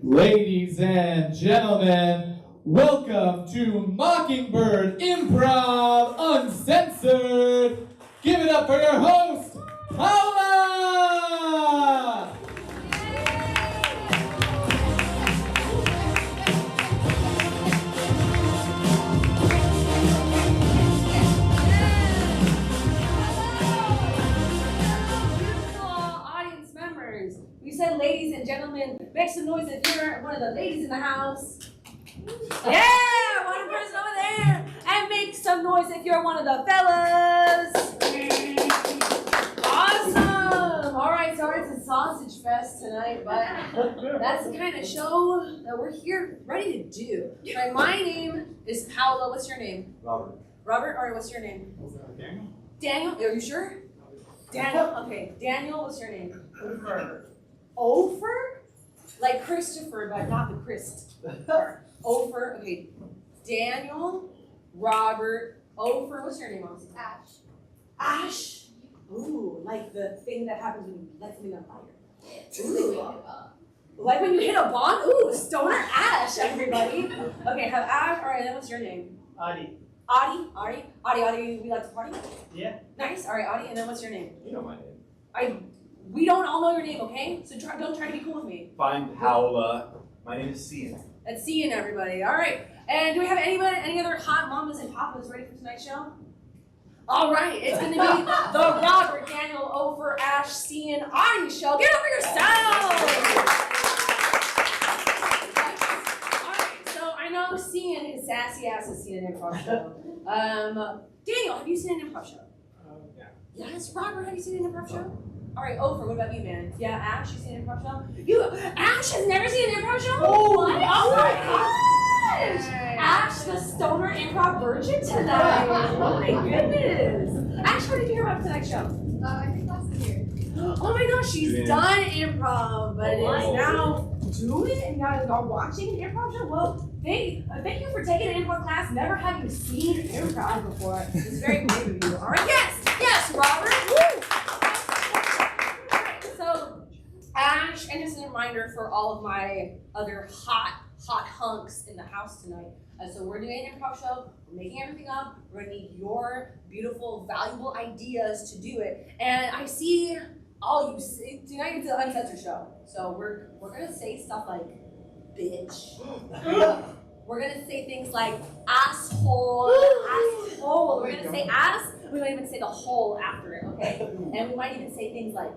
Ladies and gentlemen, welcome to Mockingbird Improv Uncensored. Give it up for your host, Paula! You said ladies and gentlemen, make some noise if you're one of the ladies in the house. Yeah, one person over there. And make some noise if you're one of the fellas. Awesome. All right, sorry it's a sausage fest tonight, but that's the kind of show that we're here ready to do. All right, my name is Paula. What's your name? Robert. Robert? All right, what's your name? Daniel. Daniel? Are you sure? Daniel? Okay. Daniel, what's your name? Ofer? Like Christopher, but not the Christopher. Ofer, okay. Daniel, Robert, Ofer. What's your name, Mom? Ash. Ash? Ooh, like the thing that happens when you light something on fire. Ooh. Like when you hit a bomb? Ooh, stoner Ash, everybody. Okay, have Ash. All right, then what's your name? Adi. Adi? We like to party? Yeah. Nice. All right, Adi, and then what's your name? You know my name. We don't all know your name, okay? So don't try to be cool with me. Fine, Paula. My name is Cian. Let's see you, everybody. All right. And do we have any other hot mamas and papas ready for tonight's show? All right. It's going to be the Robert, Daniel, Ofer, Ash, Cian, Adi show. Get over yourselves! All right. So I know Cian is sassy ass has seen an improv show. Daniel, have you seen an improv show? Yeah. Yes. Robert, have you seen an improv show? All right, Ofer, what about you, man? Yeah, Ash, you seen an improv show? Ash has never seen an improv show? Oh, what? Oh my gosh! Ash, the stoner improv virgin tonight. Oh my goodness. Ash, what did you hear about tonight's show? I think that's the year. Oh my gosh, she's done improv, but it is now do it and you guys are watching an improv show, well, thank you for taking an improv class, never having seen improv before. It's very brave of you. All right, yes, Robert. Woo! All right, so Ash, and just a reminder for all of my other hot hunks in the house tonight. So we're doing an improv show, we're making everything up, we're gonna need your beautiful, valuable ideas to do it. And I see all you, tonight it's an uncensored show. So we're gonna say stuff like, bitch. We're gonna say things like asshole. We're gonna say ass, we don't even say the hole after it, okay? And we might even say things like,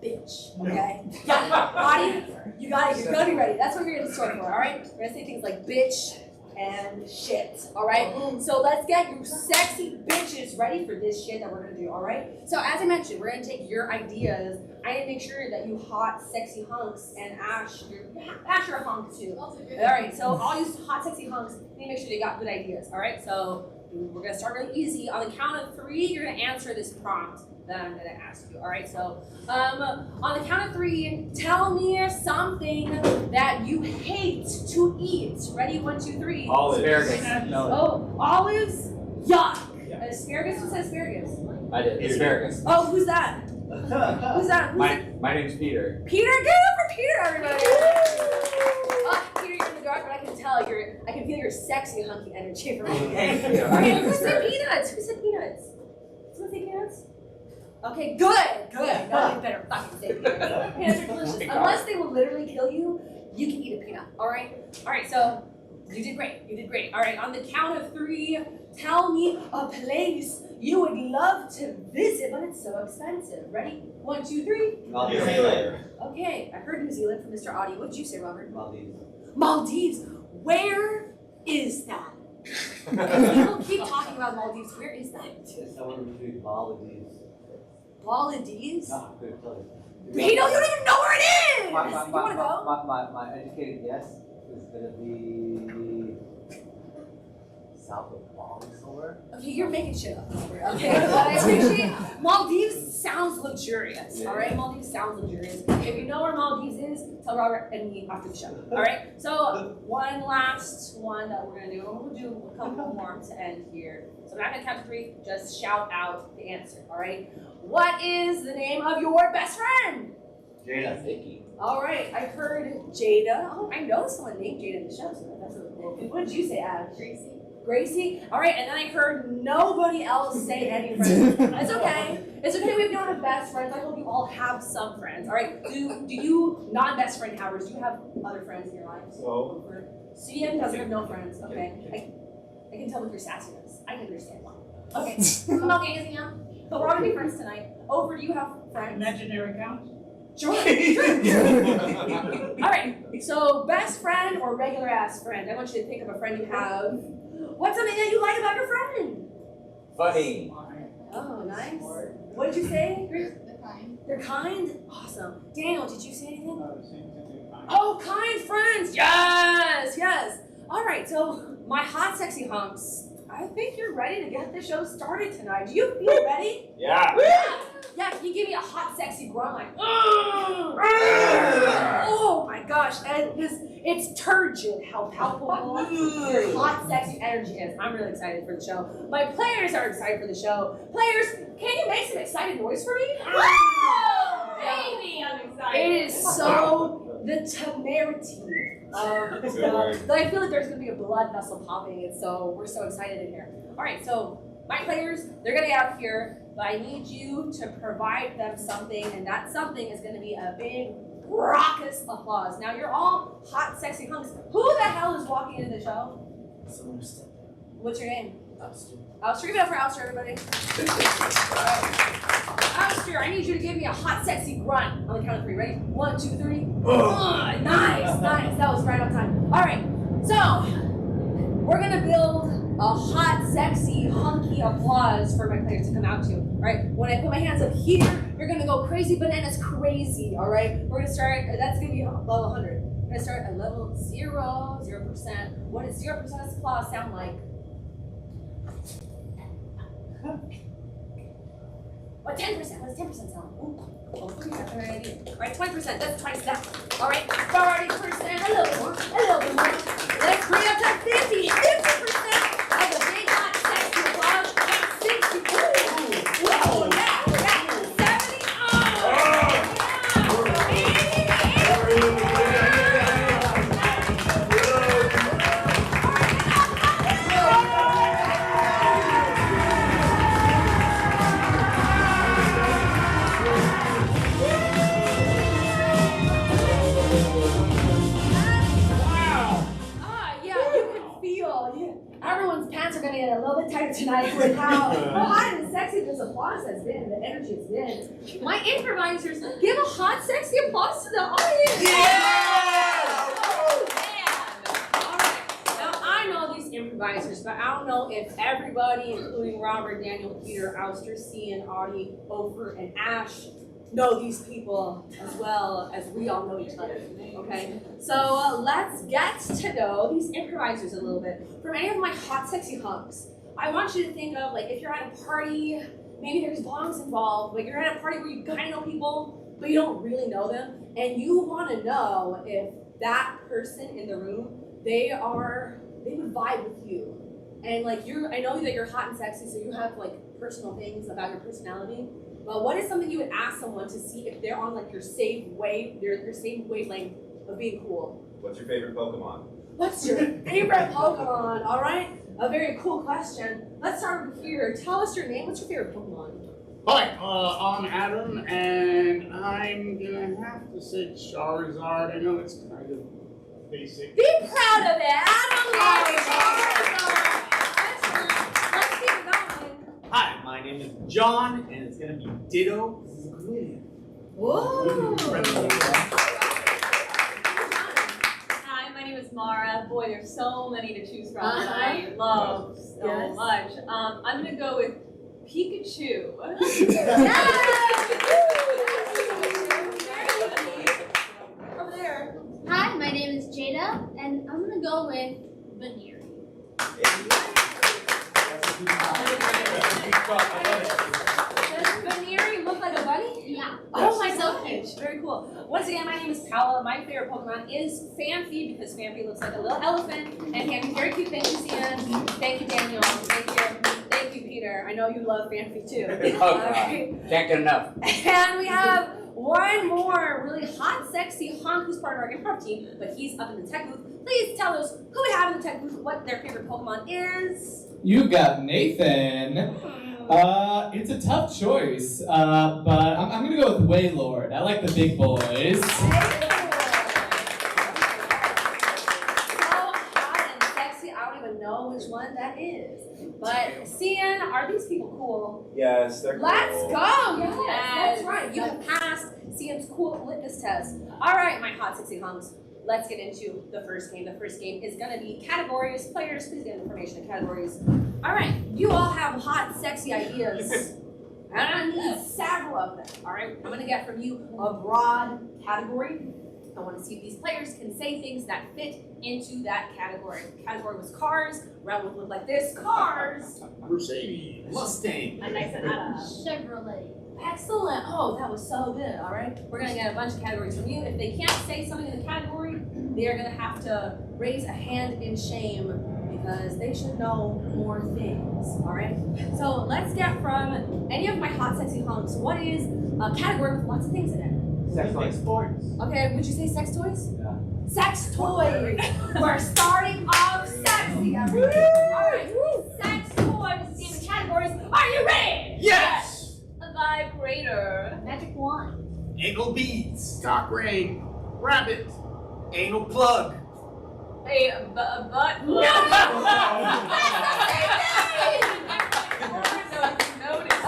bitch, okay? Yeah, body, you're gonna be ready. That's what you're gonna sort for, all right? We're gonna say things like bitch and shit, all right? So let's get you sexy bitches ready for this shit that we're gonna do, all right? So as I mentioned, we're gonna take your ideas. I need to make sure that you hot, sexy hunks, and Ash, you're a hunk too. All right, so all you hot, sexy hunks, need to make sure they got good ideas, all right? So we're gonna start really easy. On the count of 3, you're gonna answer this prompt that I'm gonna ask you, all right? So on the count of 3, tell me something that you hate to eat. Ready? 1, 2, 3. Olives. Asparagus. No. Oh, olives? Yuck. Yeah. Asparagus? Who said asparagus? I did. Asparagus. Oh, who's that? Who's that? My name's Peter. Peter, get it up for Peter, everybody. Oh, Peter, you're in the dark, but I can tell I can feel your sexy hunky energy from right Thank you. Okay, who said peanuts? Who said peanuts? Someone say peanuts? Okay, good. No, you better fucking say peanuts. Peanuts are delicious. Unless they will literally kill you, you can eat a peanut, all right? All right, so you did great. All right, on the count of 3, tell me a place you would love to visit, but it's so expensive. Ready? 1, 2, 3. New Zealand. Okay, I heard New Zealand from Mr. Audie. What did you say, Robert? Maldives. Maldives. Where is that? People keep talking about Maldives. Where is that? Someone between Maldives. Maldives? No, I couldn't tell you. You don't even know where it is! You My wanna go? my educated guess is gonna be south of Bali somewhere. Okay, you're making shit up over, okay? But I appreciate Maldives sounds luxurious, Yeah. alright? Maldives sounds luxurious. If you know where Maldives is, tell Robert and me after the show, alright? So, one last one that we're gonna do, and we'll do a couple more to end here. So I'm not gonna count to 3, just shout out the answer, alright? What is the name of your best friend? Jada. Vicky. Alright, I heard Jada. Oh, I know someone named Jada in the show, so that's really cool. What did you say, Ash? Gracie? Alright, and then I heard nobody else say any friends. It's okay. It's okay, we don't have best friends. I hope you all have some friends. Alright, do you, non-best friend havers, do you have other friends in your life? So. CM doesn't have no friends. Okay. I can tell with your sassiness. I can understand why. Okay. I'm okay, CM. But we're all gonna be friends tonight. Over, do you have friends? Imaginary count? Sure. Alright, so best friend or regular ass friend? I want you to think of a friend you have. What's something that you like about your friend? Funny. Oh, nice. What did you say? They're kind? Awesome. Daniel, did you say anything? Oh, kind friends! Yes! Alright, so my hot, sexy hunks, I think you're ready to get the show started tonight. Do you feel ready? Yeah. Yeah, can you give me a hot, sexy grunt like, oh my gosh, and it's turgid how palpable your hot, sexy energy is. I'm really excited for the show. My players are excited for the show. Players, can you make some excited noise for me? Baby, I'm excited. It is so the temerity of the, I feel like there's gonna be a blood vessel popping, and so we're so excited in here. All right, so my players, they're gonna get out here, but I need you to provide them something, and that something is gonna be a big raucous applause. Now you're all hot, sexy hunks. Who the hell is walking into the show? What's your name? Ouster. Give it up for Ouster, everybody. Ouster, I need you to give me a hot, sexy grunt on the count of 3. Ready? 1, 2, 3. Nice. That was right on time. All right. So we're gonna build a hot, sexy, hunky applause for my players to come out to. All right. When I put my hands up here, you're gonna go crazy bananas crazy. All right. We're gonna start. That's gonna be level 100. We're gonna start at level 0%. What does 0% applause sound like? What, 10%? What does 10% sound like? Ooh, hopefully you have the right idea. All right, 20%, that's twice that. All right, 30%, a little more, a little bit more. Let's bring it up to 50%. That's a big hot sexy applause. 60, ooh, whoa, yeah, 70, everyone's pants are gonna get a little bit tighter tonight with how hot and sexy this applause has been, the energy has been. My improvisers, give a hot, sexy applause to the audience. Yeah! Oh, man. All right. Now I know these improvisers, but I don't know if everybody, including Robert, Daniel, Peter, Ouster, Cian, Audie, Ofer, and Ash, know these people as well as we all know each other, okay? So let's get to know these improvisers a little bit. For many of my hot, sexy hunks, I want you to think of, like, if you're at a party, maybe there's bongs involved, but you're at a party where you kind of know people, but you don't really know them, and you want to know if that person in the room, they would vibe with you. And like I know that you're hot and sexy, so you have like personal things about your personality. But what is something you would ask someone to see if they're on like your same wavelength of being cool? What's your favorite Pokemon? What's your favorite Pokemon? All right, a very cool question. Let's start with here. Tell us your name. What's your favorite Pokemon? Hi, I'm Adam, and I'm gonna have to say Charizard. I know it's kind of basic. Be proud of it, Adam. Charizard. Let's keep it going. Hi, my name is John, and it's gonna be Ditto. This is a comedian. Whoa. Hi, my name is Mara. Boy, there's so many to choose from that Uh-huh. I love so Yes. much. I'm gonna go with Pikachu. Over there. Hi, my name is Jada, and I'm gonna go with Veneer. Does Veneering look like a bunny? Yeah. Oh my She's gosh, so cute. very cool. Once again, my name is Paula. My favorite Pokemon is Fanfi because Fanfi looks like a little elephant, and Fanfi's very cute. Thank you, Cian. Thank you, Daniel. Thank you, Peter. I know you love Fanfi too. All right. Can't get enough. And we have one more really hot, sexy hunk who's part of our improv team, but he's up in the tech booth. Please tell us who we have in the tech booth, what their favorite Pokemon is. You've got Nathan. It's a tough choice, but I'm gonna go with Waylord. I like the big boys. So hot and sexy, I don't even know which one that is. But Cian, are these people cool? Yes, they're Let's cool. go! Yes, that's right. You have passed Cian's cool litmus test. All right, my hot, sexy hunks. Let's get into the first game. The first game is gonna be categories. Players, please get information in categories. All right, you all have hot, sexy ideas. And I need several of them. All right, I'm gonna get from you a broad category. I want to see if these players can say things that fit into that category. The category was cars. Round would look like this: cars. Mercedes. Mustang. A nice Anna. Chevrolet. Excellent. Oh, that was so good. All right, we're gonna get a bunch of categories from you. If they can't say something in the category, they are gonna have to raise a hand in shame because they should know more things. All right. So let's get from any of my hot, sexy hunks. What is a category with lots of things in it? Sex like sports. Okay, would you say sex toys? Yeah. Sex toys! We're starting off sexy, everybody. Alright, sex toys in categories. Are you ready? Yes! A vibrator. Magic wand. Anal beads. Cock ring. Rabbit. Anal plug. A butt. No!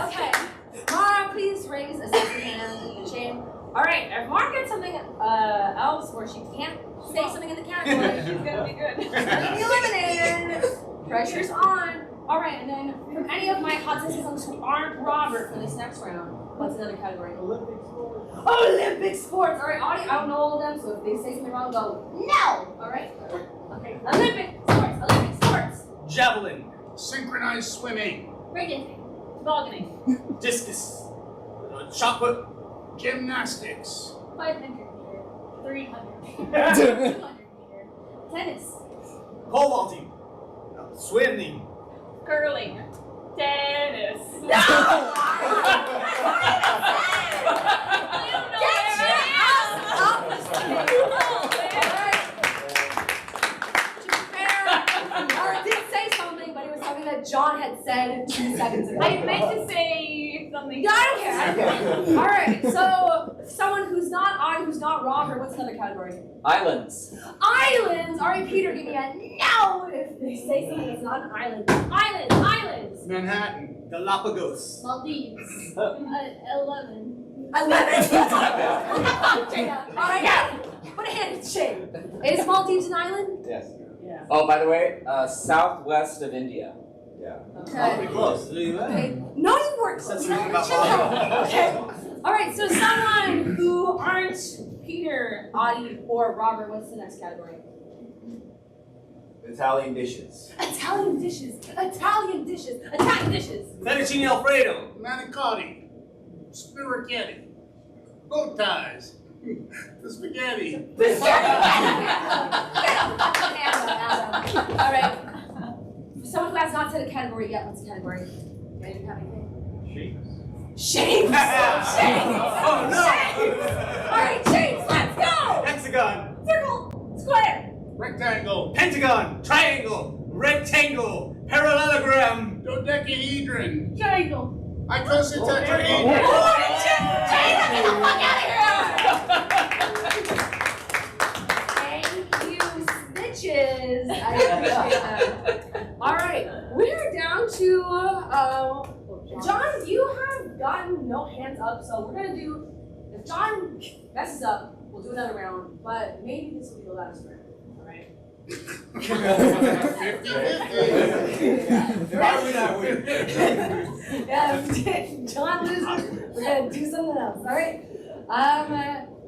Okay, Mara, please raise a sexy hand in the shame. Alright, if Mara gets something else where she can't say something in the category, She's gonna be good. she's gonna be eliminated. Pressure's on. Alright, and then from any of my hot sexy hunks who aren't Robert for this next round, what's another category? Olympic sports. Olympic sports! Alright, Audie, I don't know all of them, so if they say something wrong, go, no! Alright? Okay, Olympic sports! Javelin. Synchronized swimming. Breakdancing. Tobogganing. Discus. Shot put. Gymnastics. 500 meter, 300 meter, 200 meter, tennis, Pole vaulting. Swimming. Curling. Tennis. John had said 2 seconds ago. I meant to say something. Yeah, I don't care. All right, so someone who's not Robert. What's another category? Islands. Islands. All right, Peter, give me a no if they say something that's not an island. Islands. Manhattan. Galapagos. Maldives, 11. 11. All right, yeah. Put a hand in shade. Is Maldives an island? Yes. Yeah. Oh, by the way, southwest of India. Yeah. Okay. Pretty close. Okay. No, you weren't. Said You know, something about chill out. volleyball. Okay. All right. So someone who aren't Peter, Audie, or Robert. What's the next category? Italian dishes. Italian dishes. Italian dishes. Italian dishes. Fettuccine Alfredo. Manicotti. Spaghetti. Bow ties. The spaghetti. All right. Someone who has not said a category yet. What's the category? Ready to have anything? Shapes. Oh no! All right, shapes. Let's go. Hexagon. Circle. Square. Rectangle. Pentagon. Triangle. Rectangle. Parallelogram. Dodecahedron. Triangle. Icosahedron. Holy shit! Jada, get the fuck out of here! Thank you, snitches. I appreciate that. All right, we're down to John. You have gotten no hands up, so we're gonna do. If John messes up, we'll do another round. But maybe this will be the last round. All right. 50-50. Why would I win? Yeah, if John loses, we're gonna do something else. All right.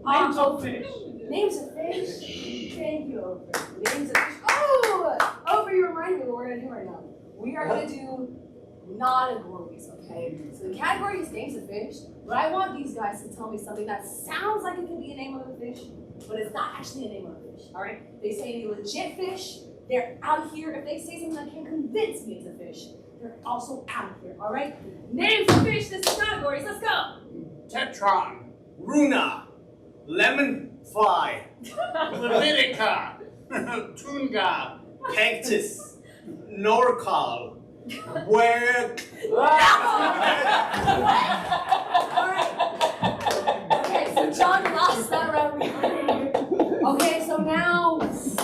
Names of fish. Names of fish. Thank you, Oprah. Names of fish. Oh, Oprah, you remind me what we're gonna do right now. We are gonna do non-categories, okay? So the category is names of fish, but I want these guys to tell me something that sounds like it could be a name of a fish, but it's not actually a name of a fish. All right? They say any legit fish, they're out here. If they say something that can convince me it's a fish, they're also out of here. All right? Names of fish. This is categories. Let's go. Tetron. Runa. Lemon fly. Levitica. Tunga. Cactus. Norcal. Where? All right. Okay, so John lost that round. Okay, so now it's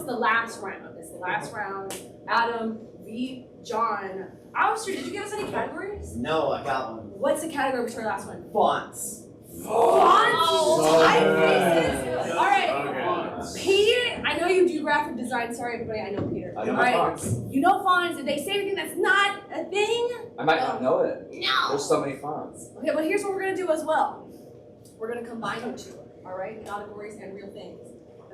the last round. It's the last round. Adam v. John. Alistair, did you give us any categories? No, I got one. What's the category for the last one? Fonts. Fonts? Oh. Typefaces? All right. Okay. Peter, I know you do graphic design. Sorry, everybody, I know Peter. I know All my right. fonts. You know fonts. Did they say anything that's not a thing? I might not know it. No. There's so many fonts. Okay, but here's what we're gonna do as well. We're gonna combine the two, all right? Categories and real things.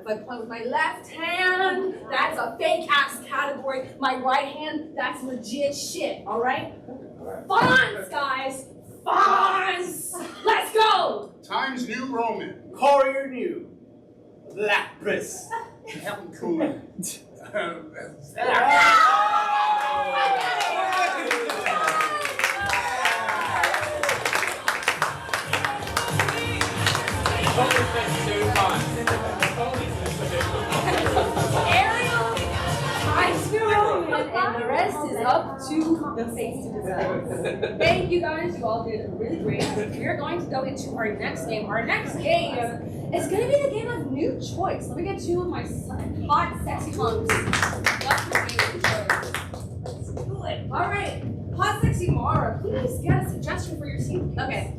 If I point with my left hand, that's a fake ass category. My right hand, that's legit shit, all right? Fonts, guys, fonts. Let's go. Times New Roman. Courier New. Lapras. Helton Coon. Ariel, Times New Roman, and the rest is up to the face to design. Thank you guys, you all did really great. We're going to go into our next game. Our next game is going to be the game of new choice. Let me get two of my hot, sexy hunks. Let's do it. All right, hot, sexy Mara, please get a suggestion for your team. Okay.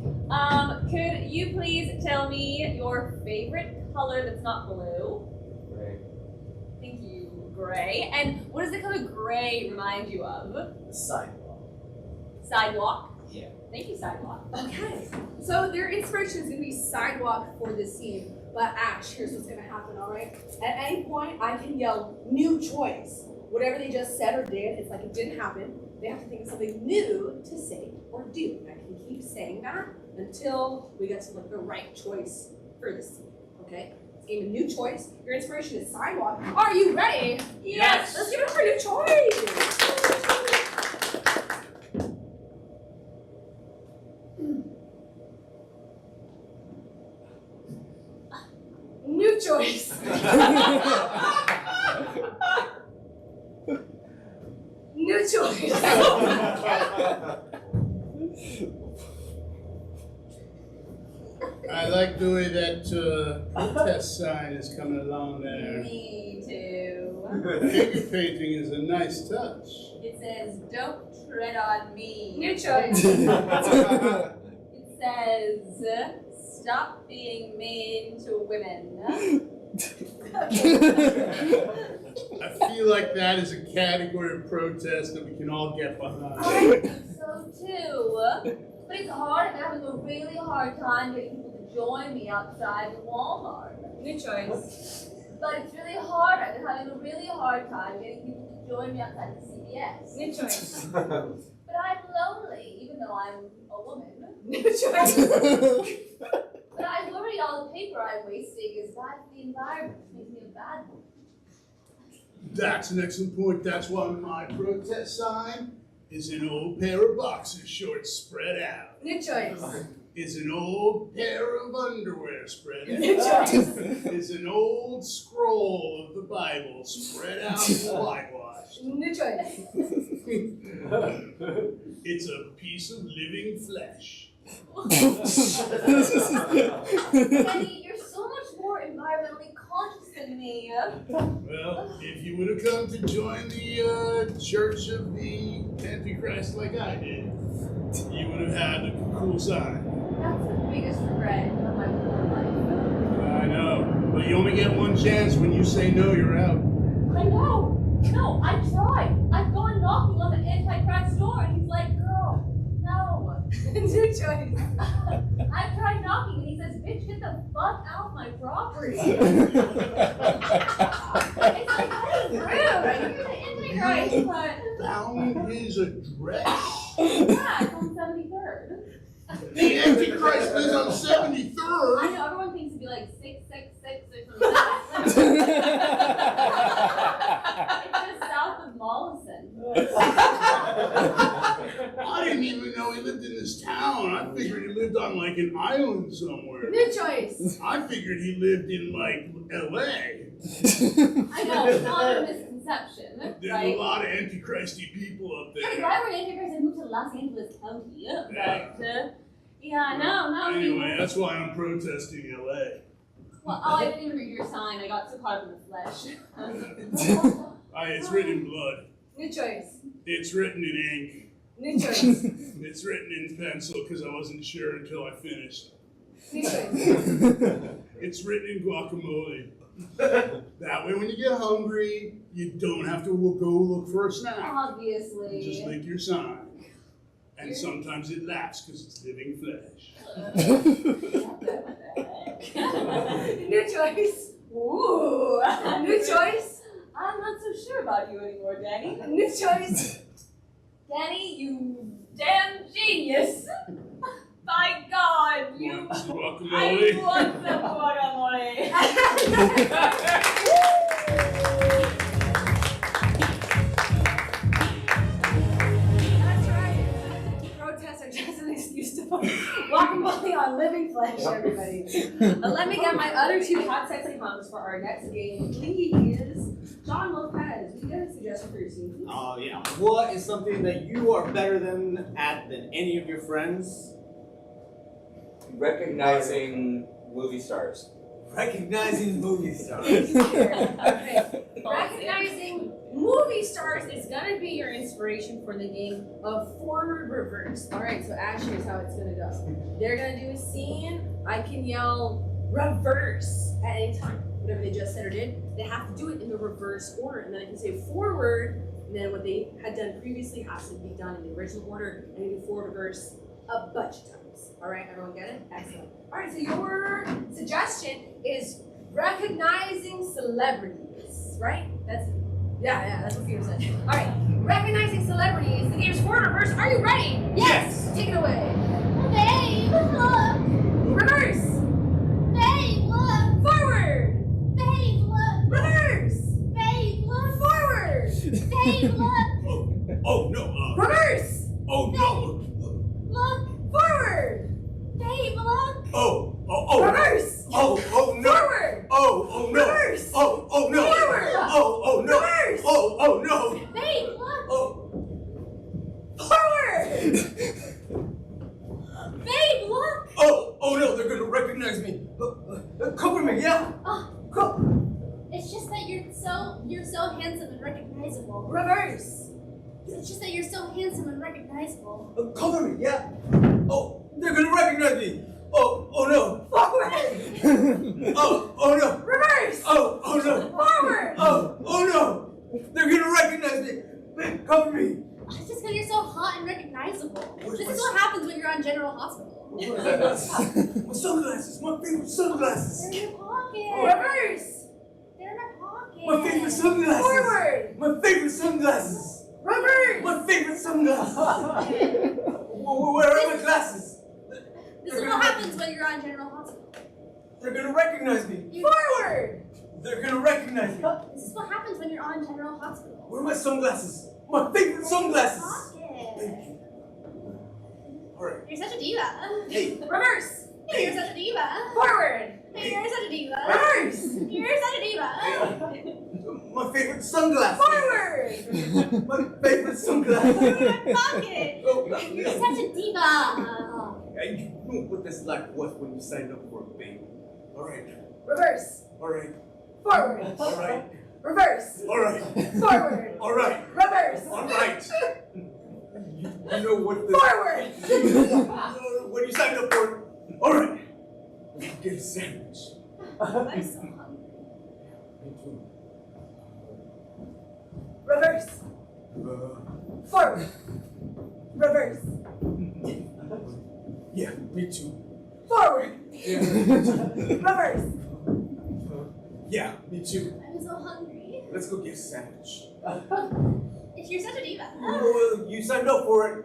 Could you please tell me your favorite color that's not blue? Great. Thank you. Gray. And what does the color gray remind you of? Sidewalk. Sidewalk? Yeah. Thank you, sidewalk. Okay, so their inspiration is going to be sidewalk for this scene. But Ash, here's what's going to happen, all right? At any point, I can yell, new choice. Whatever they just said or did, it's like it didn't happen. They have to think of something new to say or do. And I can keep saying that until we get to like the right choice for this scene. Okay? It's a game of new choice. Your inspiration is sidewalk. Are you ready? Yes. Let's give it up for new choice. New choice. New choice. I like the way that protest sign is coming along there. Me too. Figure painting is a nice touch. It says, "Don't tread on me." New choice. It says, "Stop being mean to women." I feel like that is a category of protest that we can all get behind. I think so too. But it's hard. I'm having a really hard time getting people to join me outside the Walmart. New choice. But it's really hard. I've been having a really hard time getting people to join me outside the CVS. New choice. But I'm lonely, even though I'm a woman. New choice. But I worry all the paper I'm wasting is bad for the environment, which makes me a bad woman. That's an excellent point. That's why my protest sign is an old pair of boxer shorts spread out. New choice. Is an old pair of underwear spread New out. choice. Is an old scroll of the Bible spread out and whitewashed. New choice. It's a piece of living flesh. Kenny, you're so much more environmentally conscious than me. Well, if you would have come to join the Church of the Antichrist like I did, you would have had a cool sign. That's the biggest regret of my whole life. I know, but you only get one chance. When you say no, you're out. I know. No, I tried. I've gone knocking on the Antichrist door, and he's like, "Girl, no." New choice. I've tried knocking, and he says, "Bitch, get the fuck out of my property." It's like, that is rude. I think you're the Antichrist, but Found his address. yeah, it's on 73rd. The Antichrist lives on I 73rd. know everyone thinks it'd be like 666 or something. It's just south of Mollison. I didn't even know he lived in this town. I figured he lived on like an island somewhere. New choice. I figured he lived in like LA. I know, it's not a misconception, There's right? a lot of Antichristy people up Yeah, there. if I were an Antichrist, I'd move to Los Angeles County. But, yeah, no. Anyway, that's why I'm protesting LA. Well, I didn't even read your sign. I got so caught up in the flesh. It's written in blood. New choice. It's written in ink. New choice. It's written in pencil because I wasn't sure until I finished. New choice. It's written in guacamole. That way when you get hungry, you don't have to go look for a snack. Obviously. You just lick your sign. And sometimes it laughs because it's living flesh. New choice. Ooh. New choice. I'm not so sure about you anymore, Danny. New choice. Danny, you damn genius! By God, you. Want some I guacamole? want some guacamole. That's right. Protests are just an excuse to put guacamole on living flesh, everybody. Let me get my other two hot sexy moms for our next game, please. John Lopez, we get a suggestion for your scene, please. Oh yeah. What is something that you are better than any of your friends? Recognizing movie stars. Recognizing movie stars. Okay. Recognizing movie stars is gonna be your inspiration for the game of forward reverse. Alright, so Ash, here's how it's gonna go. They're gonna do a scene, I can yell reverse at any time. Whatever they just said or did, they have to do it in the reverse order. And then I can say forward, and then what they had done previously has to be done in the original order, and you do forward reverse a bunch of times. Alright, everyone get it? Excellent. Alright, so your suggestion is recognizing celebrities, right? Yeah, that's what Peter said. Alright, recognizing celebrities, the game's forward reverse. Are you ready? Yes. Take it away. Okay. Reverse. Babe, look! Forward. Babe, look! Reverse. Babe, look! Forward. Babe, look! Oh no. Reverse. Oh no. Look! Forward. Babe, look! Oh Reverse. no. Forward. Oh no. Reverse. Oh no. Forward. Oh no. Reverse. Oh no. Babe, look! Forward. Babe, look! Oh no, they're gonna recognize me. Cover me, yeah? It's just that you're so handsome and recognizable. Reverse. It's just that you're so handsome and recognizable. Cover me, yeah? Oh, they're gonna recognize me. Oh no. Forward. Oh no. Reverse. Oh no. Forward. Oh no. They're gonna recognize me. Cover me. It's just because you're so hot and recognizable. Where's This my is what happens when you're on General Hospital. My sunglasses, my favorite sunglasses. They're in your pocket. Reverse. They're in my pocket. My favorite sunglasses. Forward. My favorite sunglasses. Reverse. My favorite sunglasses. Where are my glasses? This is what happens when you're on General Hospital. They're gonna recognize me. Forward. They're gonna recognize me. This is what happens when you're on General Hospital. Where are my sunglasses? My favorite sunglasses. Pocket. Thank you. All right. You're such a diva. Hey. Reverse. You're such a diva. Forward. You're such a diva. Reverse. You're such a diva. My favorite sunglasses. Forward. My favorite sunglasses. You're in my pocket. Oh, You're such a diva. you know what this life was when you signed up for it, baby. All right. Reverse. All right. Forward. All right. Reverse. All right. Forward. All right. Reverse. All right. You know what this. Forward. When you signed up for it. All right. Get a sandwich. I'm so hungry. Me too. Reverse. Forward. Reverse. Yeah, me too. Forward. Yeah. Reverse. Yeah, me too. I'm so hungry. Let's go get a sandwich. If you're such a diva. Well, you signed up for it.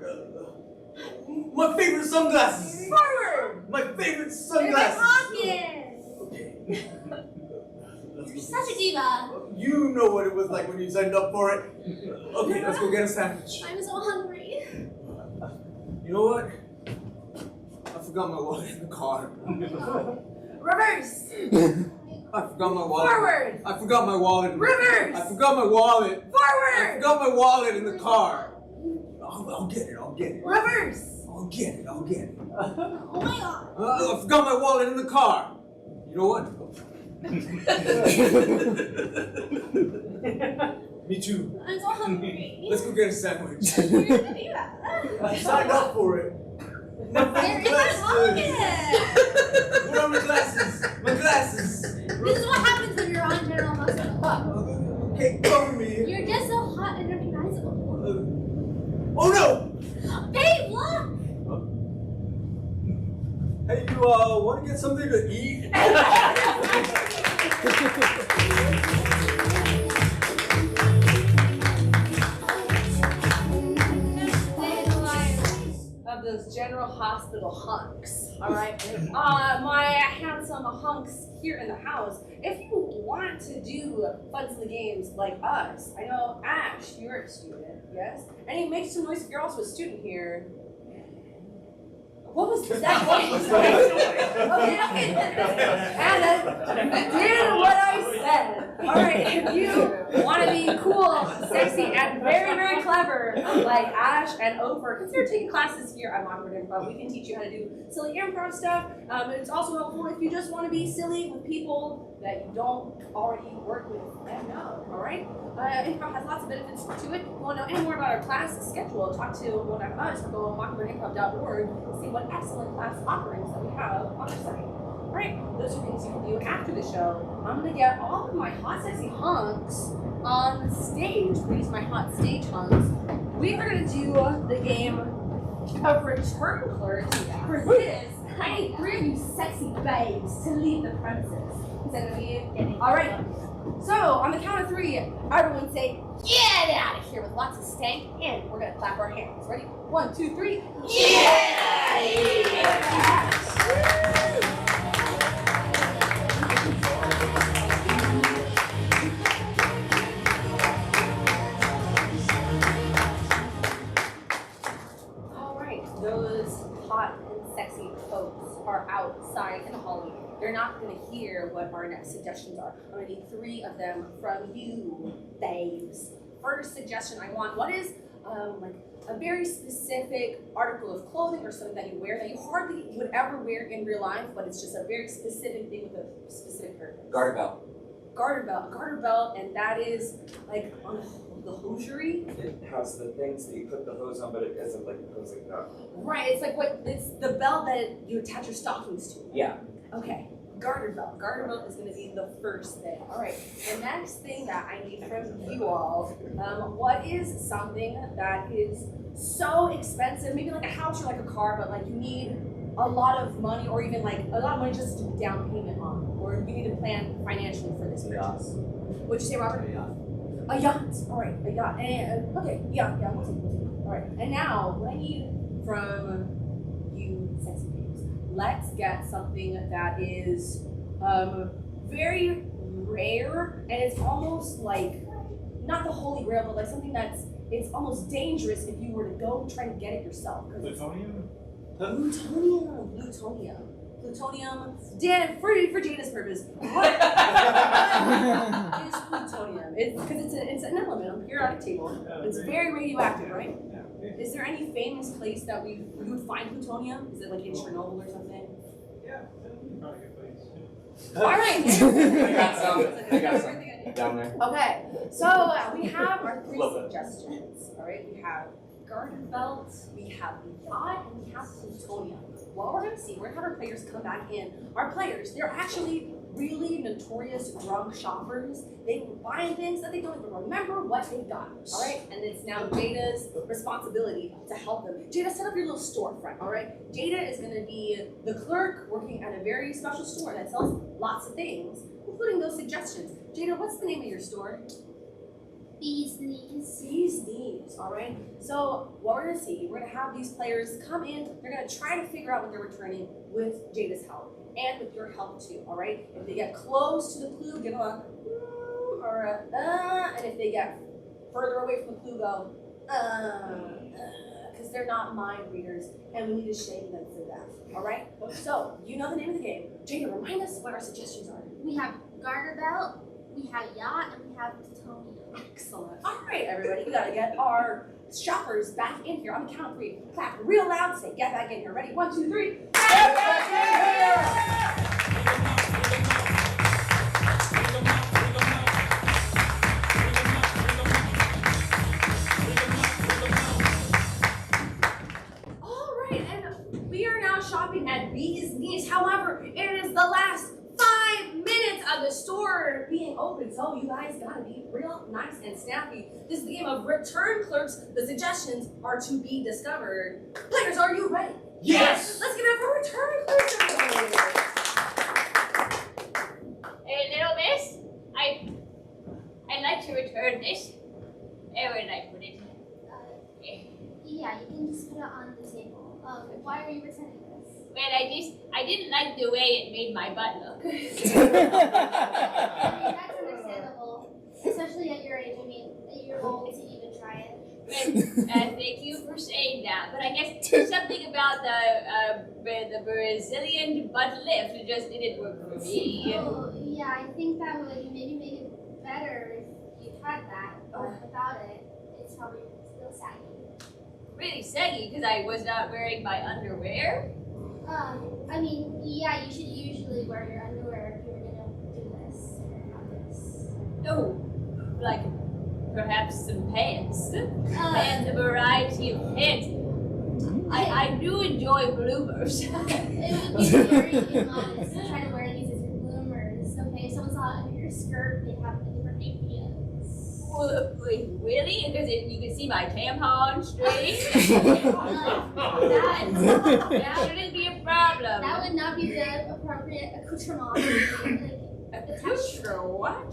My favorite sunglasses. Forward. My favorite They're in my sunglasses. pocket. Okay. You're such a diva. You know what it was like when you signed up for it. Okay, let's go get a sandwich. I'm so hungry. You know what? I forgot my wallet in the car. Reverse. I forgot my wallet. Forward. I forgot my wallet. Reverse. I forgot my wallet. I Forward. forgot my wallet in the car. I'll get it. I'll get it. Reverse. I'll get it. I'll get it. Oh my god. I forgot my wallet in the car. You know what? Me too. I'm so hungry. Let's go get a sandwich. You're such a diva. I signed up for it. My They're in my glasses. pocket. Where are my glasses? My glasses. This is what happens when you're on General Hospital. Okay, cover me. You're just so hot and recognizable. Oh no! Babe, look! Hey, you want to get something to eat? Of those General Hospital hunks, all right? My handsome hunks here in the house. If you want to do fun, silly games like us, I know Ash, you're a student, yes? And you make some noise if you're also a student here. What was that? Okay. And did what I said. All right, if you want to be cool, sexy, and very, very clever, like Ash and Ofer, consider taking classes here at Awkward Improv. We can teach you how to do silly improv stuff. It's also helpful if you just want to be silly with people that you don't already work with and know. All right. Improv has lots of benefits to it. If you want to know any more about our class schedule, talk to one of us or go on awkwardimprov.org and see what excellent class offerings that we have on our site. All right, those are things you can do after the show. I'm gonna get all of my hot, sexy hunks on the stage. These are my hot stage hunks. We are gonna do the game of Return Clerks. For this, I need 3 of you sexy babes to leave the premises. Is that gonna be it? All right. So on the count of 3, everyone say, "Get out of here with lots of stank, and we're gonna clap our hands. Ready? 1, 2, 3. All right, those hot and sexy folks are outside in the hallway. They're not gonna hear what our next suggestions are. I'm gonna need 3 of them from you, babes. First suggestion I want, what is like a very specific article of clothing or something that you wear that you hardly would ever wear in real life, but it's just a very specific thing with a specific purpose? Garter belt. Garter belt, and that is like on the hosiery. It has the things that you put the hose on, but it isn't like it goes like that. Right, it's like it's the belt that you attach your stockings to. Yeah. Okay, garter belt. Garter belt is going to be the first thing. All right, the next thing that I need from you all, what is something that is so expensive, maybe like a house or like a car, but like you need a lot of money or even like a lot of money just to do down payment on, or you need to plan financially for this purchase. What'd you say, Robert? A yacht. All right, a yacht. And okay, yeah, we'll take it. All right, and now what I need from you, sexy babes, let's get something that is very rare, and it's almost like not the holy grail, but like something it's almost dangerous if you were to go try to get it yourself. Plutonium? Plutonium. Dan, for Jada's purpose, what is plutonium? Because it's an element on the periodic table. It's very radioactive, right? Is there any famous place that you would find plutonium? Is it like in Chernobyl or something? Yeah, probably a good place. All right. I got some down there. Okay, so we have our 3 Love it. suggestions. All right, we have garter belt, we have yacht, and we have plutonium. What we're gonna see, we're gonna have our players come back in. Our players, they're actually really notorious drunk shoppers. They buy things that they don't even remember what they got. All right, and it's now Jada's responsibility to help them. Jada, set up your little storefront. All right, Jada is gonna be the clerk working at a very special store that sells lots of things, including those suggestions. Jada, what's the name of your store? Bees knees. Bees knees, all right? So what we're gonna see, we're gonna have these players come in, they're gonna try to figure out what they're returning with Jada's help and with your help too, all right? If they get close to the clue, give them a or a and if they get further away from the clue, go because they're not mind readers and we need to shame them for that, all right? So you know the name of the game. Jada, remind us what our suggestions are. We have garter belt, we have yacht, and we have plutonium. Excellent. All right, everybody, we gotta get our shoppers back in here. On the count of 3, clap real loud. Say, get back in here. Ready? 1, 2, 3. Get back in here! All right, and we are now shopping at Bees Knees. However, it is the last 5 minutes of the store being open, so you guys gotta be real nice and snappy. This is the game of return clerks. The suggestions are to be discovered. Players, are you ready? Yes! Let's give it up for return clerks, everybody. Hey, little miss, I'd like to return this. Where would I put it? Yeah, you can just put it on the table. Why are you returning this? Well, I didn't like the way it made my butt look. I mean, that's understandable, especially at your age. I mean, you're old to even try it. Well, thank you for saying that, but I guess something about the Brazilian butt lift just didn't work for me. Oh, yeah, I think that would maybe make it better if you had that, but without it, it's probably still saggy. Really saggy because I was not wearing my underwear. I mean, yeah, you should usually wear your underwear if you were gonna do this or have this. Oh, like perhaps some pants. And a variety of pants. I do enjoy bloomers. It would be very immodest to try to wear these as your bloomers. Okay, if someone saw it under your skirt, they'd have a different idea. Wait, really? Because you can see my tampon string? That shouldn't be a problem. That would not be the appropriate accoutrement. Accoutrement? What?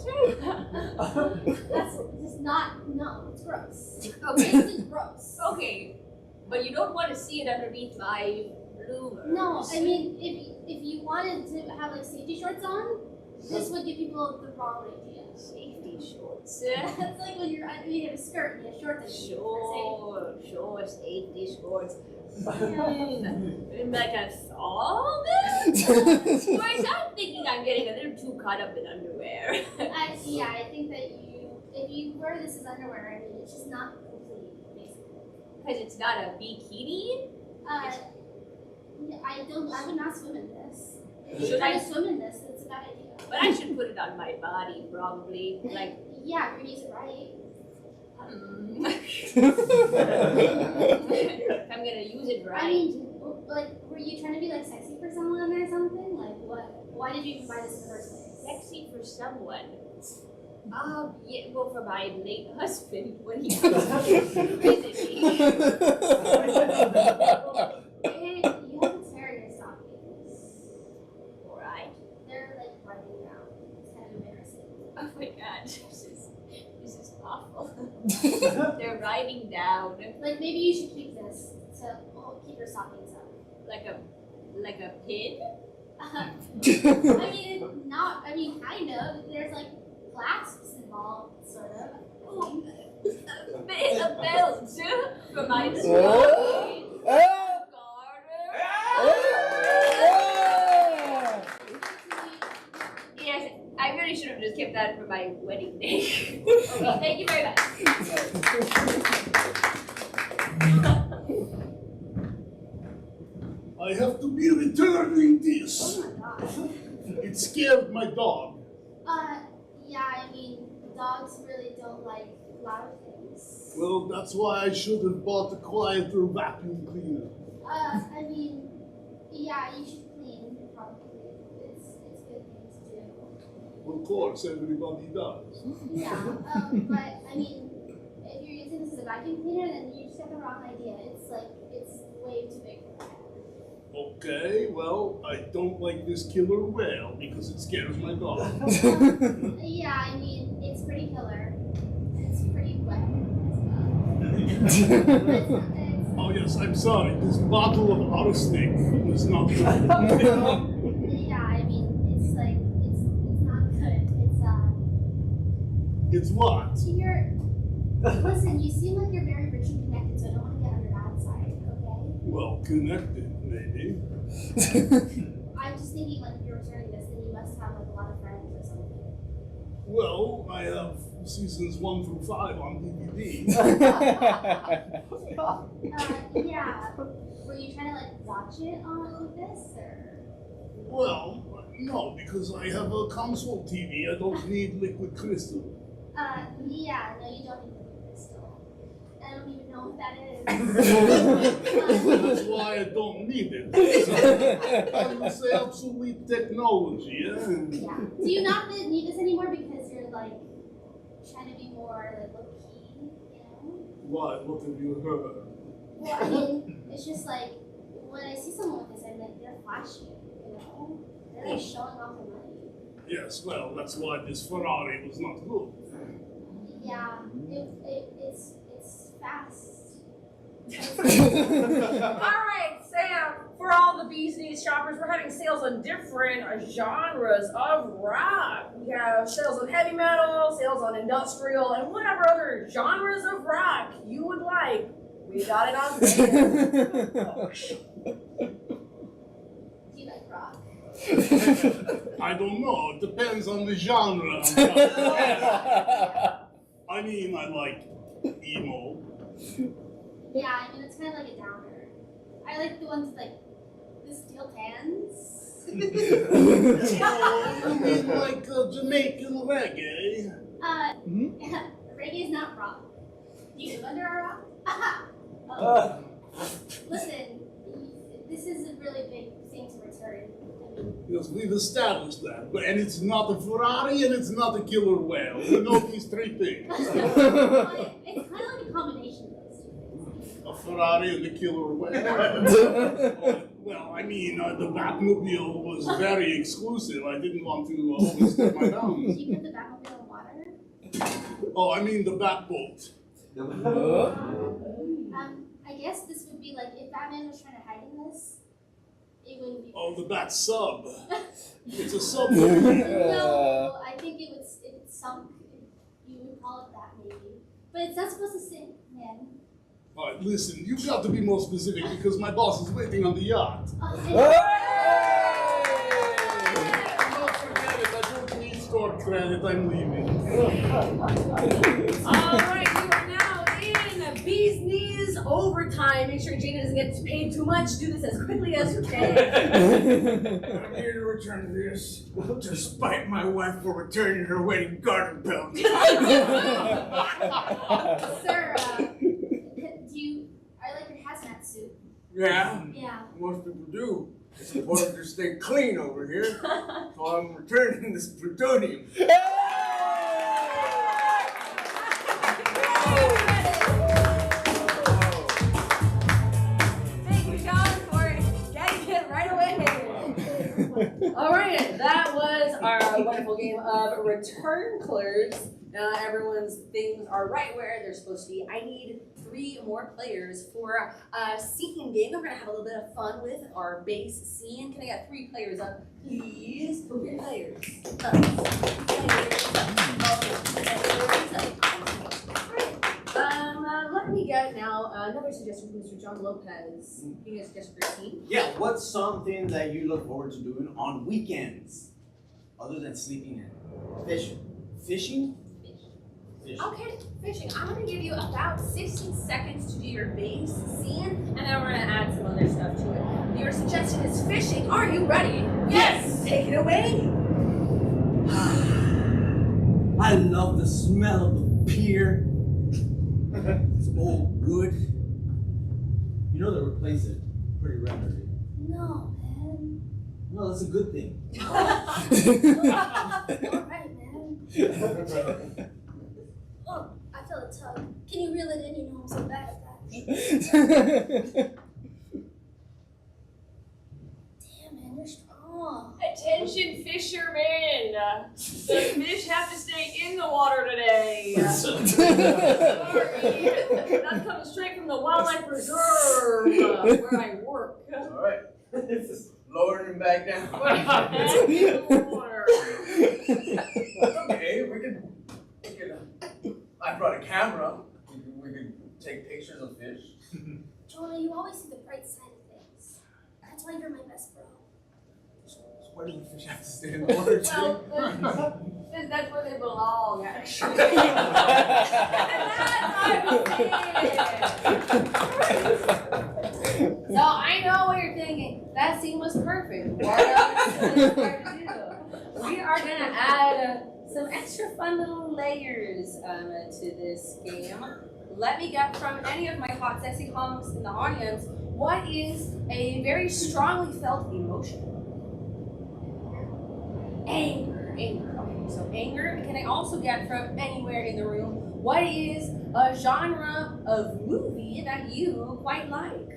That's just not, no, it's gross. Okay. This is gross. Okay, but you don't want to see it underneath my bloomers. No, I mean, if you wanted to have like safety shorts on, this would give people the wrong idea. Safety shorts. It's like when you have a skirt and you have shorts. Sure, safety shorts. Yeah. Like a thong? Boys, I'm thinking I'm getting a little too caught up in underwear. I think that if you wear this as underwear, I mean, it's just not complete, basically. Because it's not a bikini? I would not swim in this. If you Should try I? to swim in this, it's a bad idea. But I should put it on my body, probably. Like, yeah, if you use it right. if I'm gonna use it right. I mean, like, were you trying to be like sexy for someone or something? Like, what? Why did you even buy this in the first place? Sexy for someone. Yeah, well, for my late husband when he comes to visit me. Hey, you have to tear your stockings. Alright. They're like running around. It's kind of embarrassing. Oh my god, this is awful. They're riding down Like, maybe you should keep this to keep your stockings up. like a pin. I mean, kind of. There's like clasps involved, sort of. Ooh, a belt for my stocking. Yes, I really should have just kept that for my wedding day. Okay, thank you very much. I have to be returning this. Oh my god. It scared my dog. Yeah, I mean, dogs really don't like loud things. Well, that's why I should have bought a quieter vacuum cleaner. I mean, yeah, you should clean, probably. It's a good thing to do. Of course, everybody does. Yeah, but I mean, if you're using this as a vacuum cleaner, then you just have the wrong idea. It's way too big for that. Okay, well, I don't like this killer whale because it scares my dog. Yeah, I mean, it's pretty killer. It's pretty wet as well. Oh yes, I'm sorry. This bottle of arsenic was not good. Yeah, I mean, it's not good. It's what? Listen, you seem like you're very rich and connected, so I don't want to get on your bad side, okay? Well, connected, maybe. I'm just thinking, like, if you're returning this, then you must have, like, a lot of friends or something. Well, I have seasons 1 through 5 on DVD. Yeah. Were you trying to, like, watch it on with this, or? Well, no, because I have a console TV. I don't need liquid crystal. Yeah, no, you don't need the crystal. I don't even know what that is. That's why I don't need it. I would say obsolete technology, Yeah. Do you not need this anymore because you're, like, trying to be more, like, low-key, you know? Why? What have you heard? Well, I mean, it's just like, when I see someone with this, I'm like, they're flashy, you know? They're like showing off their money. Yes, well, that's why this Ferrari was not good. Yeah, it's fast. Alright, Sam, for all the Bees Knees shoppers, we're having sales on different genres of rock. We have sales on heavy metal, sales on industrial, and whatever other genres of rock you would like. We got it on sale. Do you like rock? I don't know. It depends on the genre. I mean, I like emo. Yeah, I mean, it's kind of like a downer. I like the ones with, like, the steel pans. Oh, you mean like Jamaican reggae? Reggae is not rock. Do you live under a rock? Listen, this is a really big thing to return. I mean, Yes, we've established that. And it's not a Ferrari and it's not a killer whale. We know these 3 things. it's kind of like a combination of those two things. A Ferrari and a killer whale. Well, I mean, the Batmobile was very exclusive. I didn't want to overstep my bounds. Do you put the Batmobile in water? Oh, I mean the Batboat. I guess this would be like if Batman was trying to hide in this, it wouldn't be. Oh, the Bat sub. It's a sub. No, I think if it's sunk, you would call it that maybe. But it's not supposed to sink, man. All right, listen, you've got to be more specific because my boss is waiting on the yacht. Don't forget it, I don't need store credit, I'm leaving. Alright, you are now in Bee's Knees overtime. Make sure Jada doesn't get paid too much. Do this as quickly as you can. I'm here to return this, despite my wife for returning her wedding garden belt. Sir, are you like your hazmat suit? Yeah, Yeah. most people do. It's important to stay clean over here, so I'm returning this plutonium. Thank you, John, for getting it right away. Alright, that was our wonderful game of Return Clerks. Now everyone's things are right where they're supposed to be. I need 3 more players for a scene game that we're gonna have a little bit of fun with our base scene. Can I get 3 players up, please? 3 players. Let me get now another suggestion from Mr. John Lopez. You get a suggestion for a scene? Yeah, what's something that you look forward to doing on weekends? Other than sleeping and fishing. Fishing? Fishing. Okay, fishing. I'm gonna give you about 60 seconds to do your base scene, and then we're gonna add some other stuff to it. Your suggestion is fishing. Are you ready? Yes! Take it away! I love the smell of the pier. It's old wood. You know they replace it pretty regularly. No, man. No, that's a good thing. Alright, man. Oh, I feel a tug. Can you reel it in? You know I'm so bad at that. Damn, man, you're strong. Attention fishermen! The fish have to stay in the water today. Sorry, that's coming straight from the wildlife reserve where I work. Alright. Just lowering him back down. Okay, we can I brought a camera. We can take pictures of fish. Jonah, you always see the bright side of things. That's why you're my best bro. So why do the fish have to stay in the water too? Well, that's where they belong, actually. So I know what you're thinking. That scene was perfect. What else is there to do? We are gonna add some extra fun little layers to this game. Let me get from any of my hot, sexy homs in the audience, what is a very strongly felt emotion? Anger. Okay, so anger. Can I also get from anywhere in the room, what is a genre of movie that you quite like?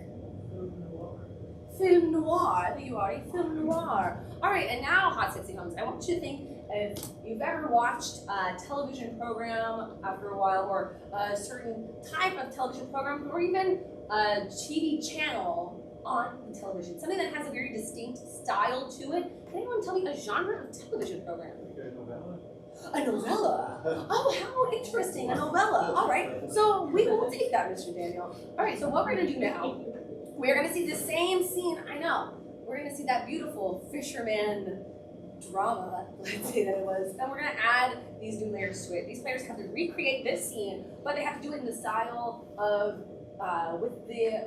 Film noir. You are a film noir. All right, and now, hot, sexy homes, I want you to think if you've ever watched a television program after a while, or a certain type of television program, or even a TV channel on the television, something that has a very distinct style to it. Can anyone tell me a genre of television program? A novella. Oh, how interesting, a novella. All right, so we will take that, Mr. Daniel. All right, so what we're gonna do now, we're gonna see the same scene, I know. We're gonna see that beautiful fisherman drama, let's say that it was, and we're gonna add these new layers to it. These players have to recreate this scene, but they have to do it in the style of, with the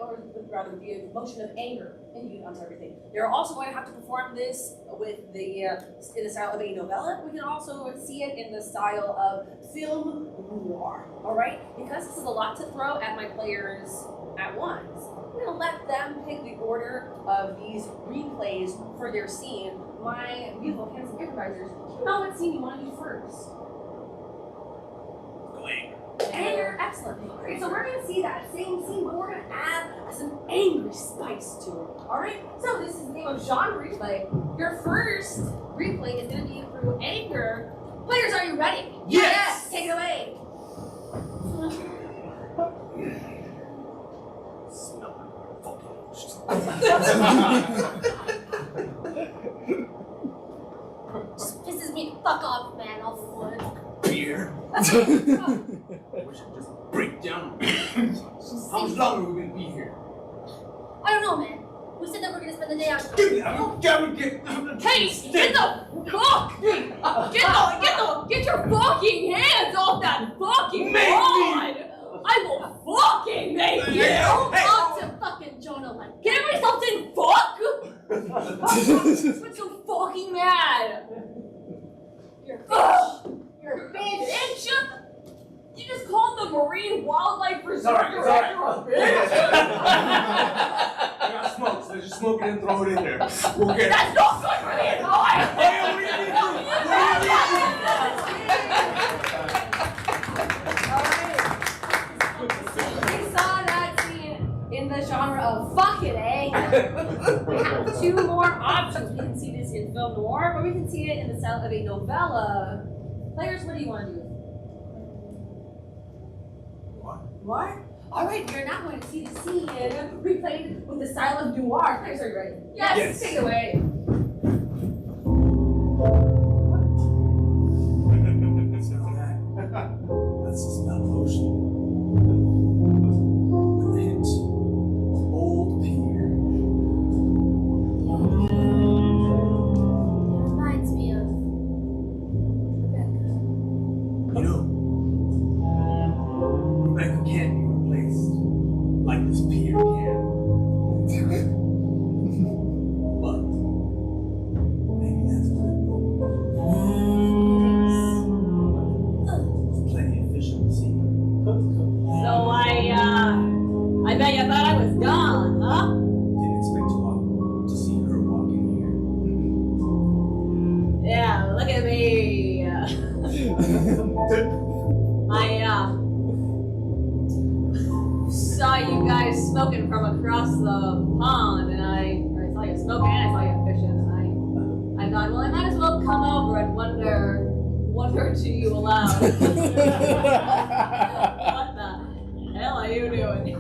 emotion of anger onto everything. They're also going to have to perform this with the, in the style of a novella. We can also see it in the style of film noir, all right? Because this is a lot to throw at my players at once, I'm gonna let them pick the order of these replays for their scene. My beautiful, handsome improvisers, you know what scene you want to do first? Anger, excellent. Alright, so we're gonna see that same scene, but we're gonna add some angry spice to it. Alright? So this is the name of genre replay. Your first replay is gonna be through anger. Players, are you ready? Yes! Take it away. Just pisses me the fuck off, man. I'll foot. Beer. I wish I'd just break down. How much longer are we gonna be here? I don't know, man. We said that we're gonna spend the day out. Give me that. Hey, get the fuck! Get your fucking hands off that fucking rod! I will fucking make you! Don't talk to fucking Jonah like that. Give me something, fuck! What's so fucking mad? You're a bitch. You're a bitch. Bitch! You just called the Marine Wildlife Reserve Sorry. Director a bitch? I got smoke, so just smoke it and throw it in there. We'll get it. That's not good for me! Hey, what are you gonna do? We saw that scene in the genre of fuck it, eh? We have two more options. We can see this in film noir, or we can see it in the style of a novella. Players, what do you want to do? What? Alright, you're not going to see the scene replayed with the style of noir. Players, are you ready? Yes. Take it away. Smell that? That's the smell of ocean. With a hint of old pier. It reminds me of Rebecca. You know, Rebecca can't be replaced like this pier can. But maybe that's good. There's plenty of fish in the sea. So I bet you thought I was gone, huh? Didn't expect to see her walk in Yeah, look at me. I saw you guys smoking from across the pond, and I saw you smoking and I saw you fishing, and I thought, well, I might as well come over and wonder to you aloud. What the hell are you doing?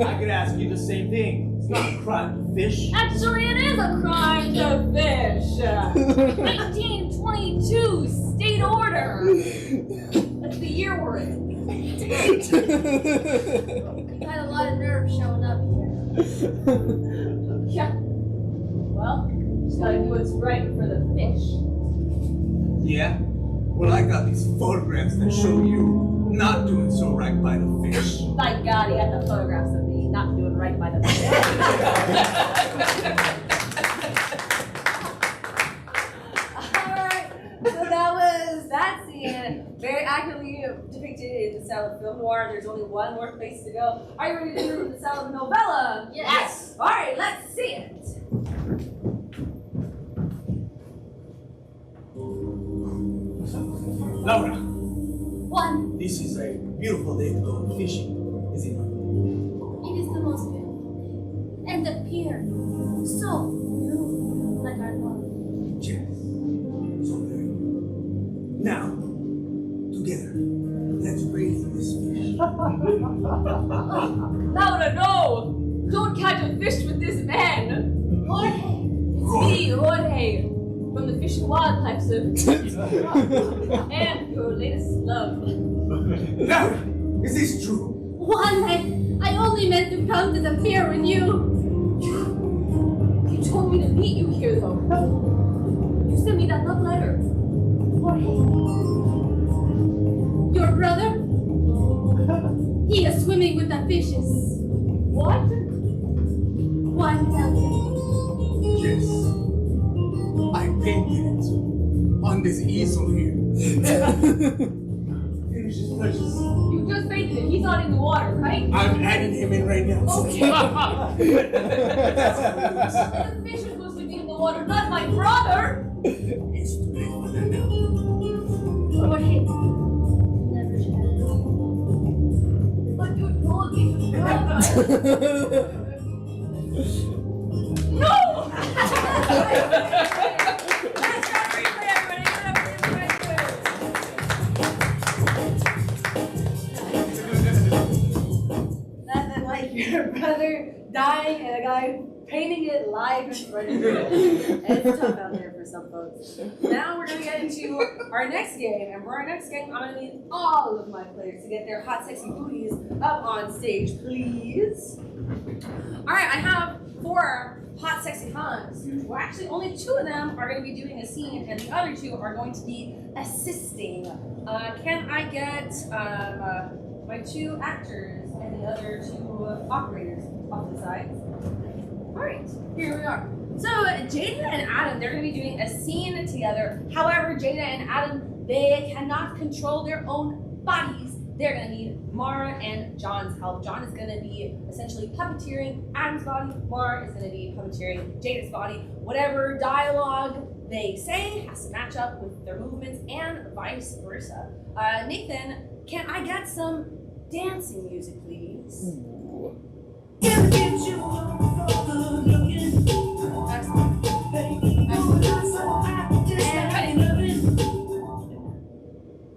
I could ask you the same thing. It's not a crime to fish. Actually, it is a crime to fish. 1922 state order. That's the year we're in. You had a lot of nerve showing up here. Yeah. Well, just gotta do what's right for the fish. Yeah? Well, I got these photographs that show you not doing so right by the fish. By God, he got the photographs of me not doing right by the fish. Alright, so that was that scene. Very accurately depicted in the style of film noir. There's only one more place to go. Are you ready to do the style of novella? Yes. Alright, let's see it. Laura, One, this is a beautiful day to go fishing, is it not? it is the most beautiful day. And the pier, so blue, like our love. Yes. So very good. Now, together, let's raise this fish. Laura, no! Don't catch a fish with this man! Jorge, It's me, Jorge, from the Fish and Wildlife Service. And your latest love. Laura, is this true? one, I only meant to come to the pier with you. You told me to meet you here, though. You sent me that love letter. Jorge, your brother? He is swimming with the fishes. What? One, tell him. Yes. I painted it on this easel here. Finish his precious. You just painted it. He's not in the water, right? I'm adding him in right now. Okay. The fish is supposed to be in the water, not my brother. It's too late for that now. Jorge, never shall. But you told me to come. No! Nothing like your brother dying and a guy painting it live in front of you. It's tough out there for some folks. Now we're going to get into our next game. And for our next game, I'm going to need all of my players to get their hot, sexy booties up on stage, please. All right, I have 4 hot, sexy cons. Well, actually, only 2 of them are going to be doing a scene, and the other 2 are going to be assisting. Can I get my 2 actors and the other 2 operators off the sides? All right, here we are. So Jada and Adam, they're going to be doing a scene together. However, Jada and Adam, they cannot control their own bodies. They're going to need Mara and John's help. John is going to be essentially puppeteering Adam's body. Mara is going to be puppeteering Jada's body. Whatever dialogue they say has to match up with their movements and vice versa. Nathan, can I get some dancing music, please?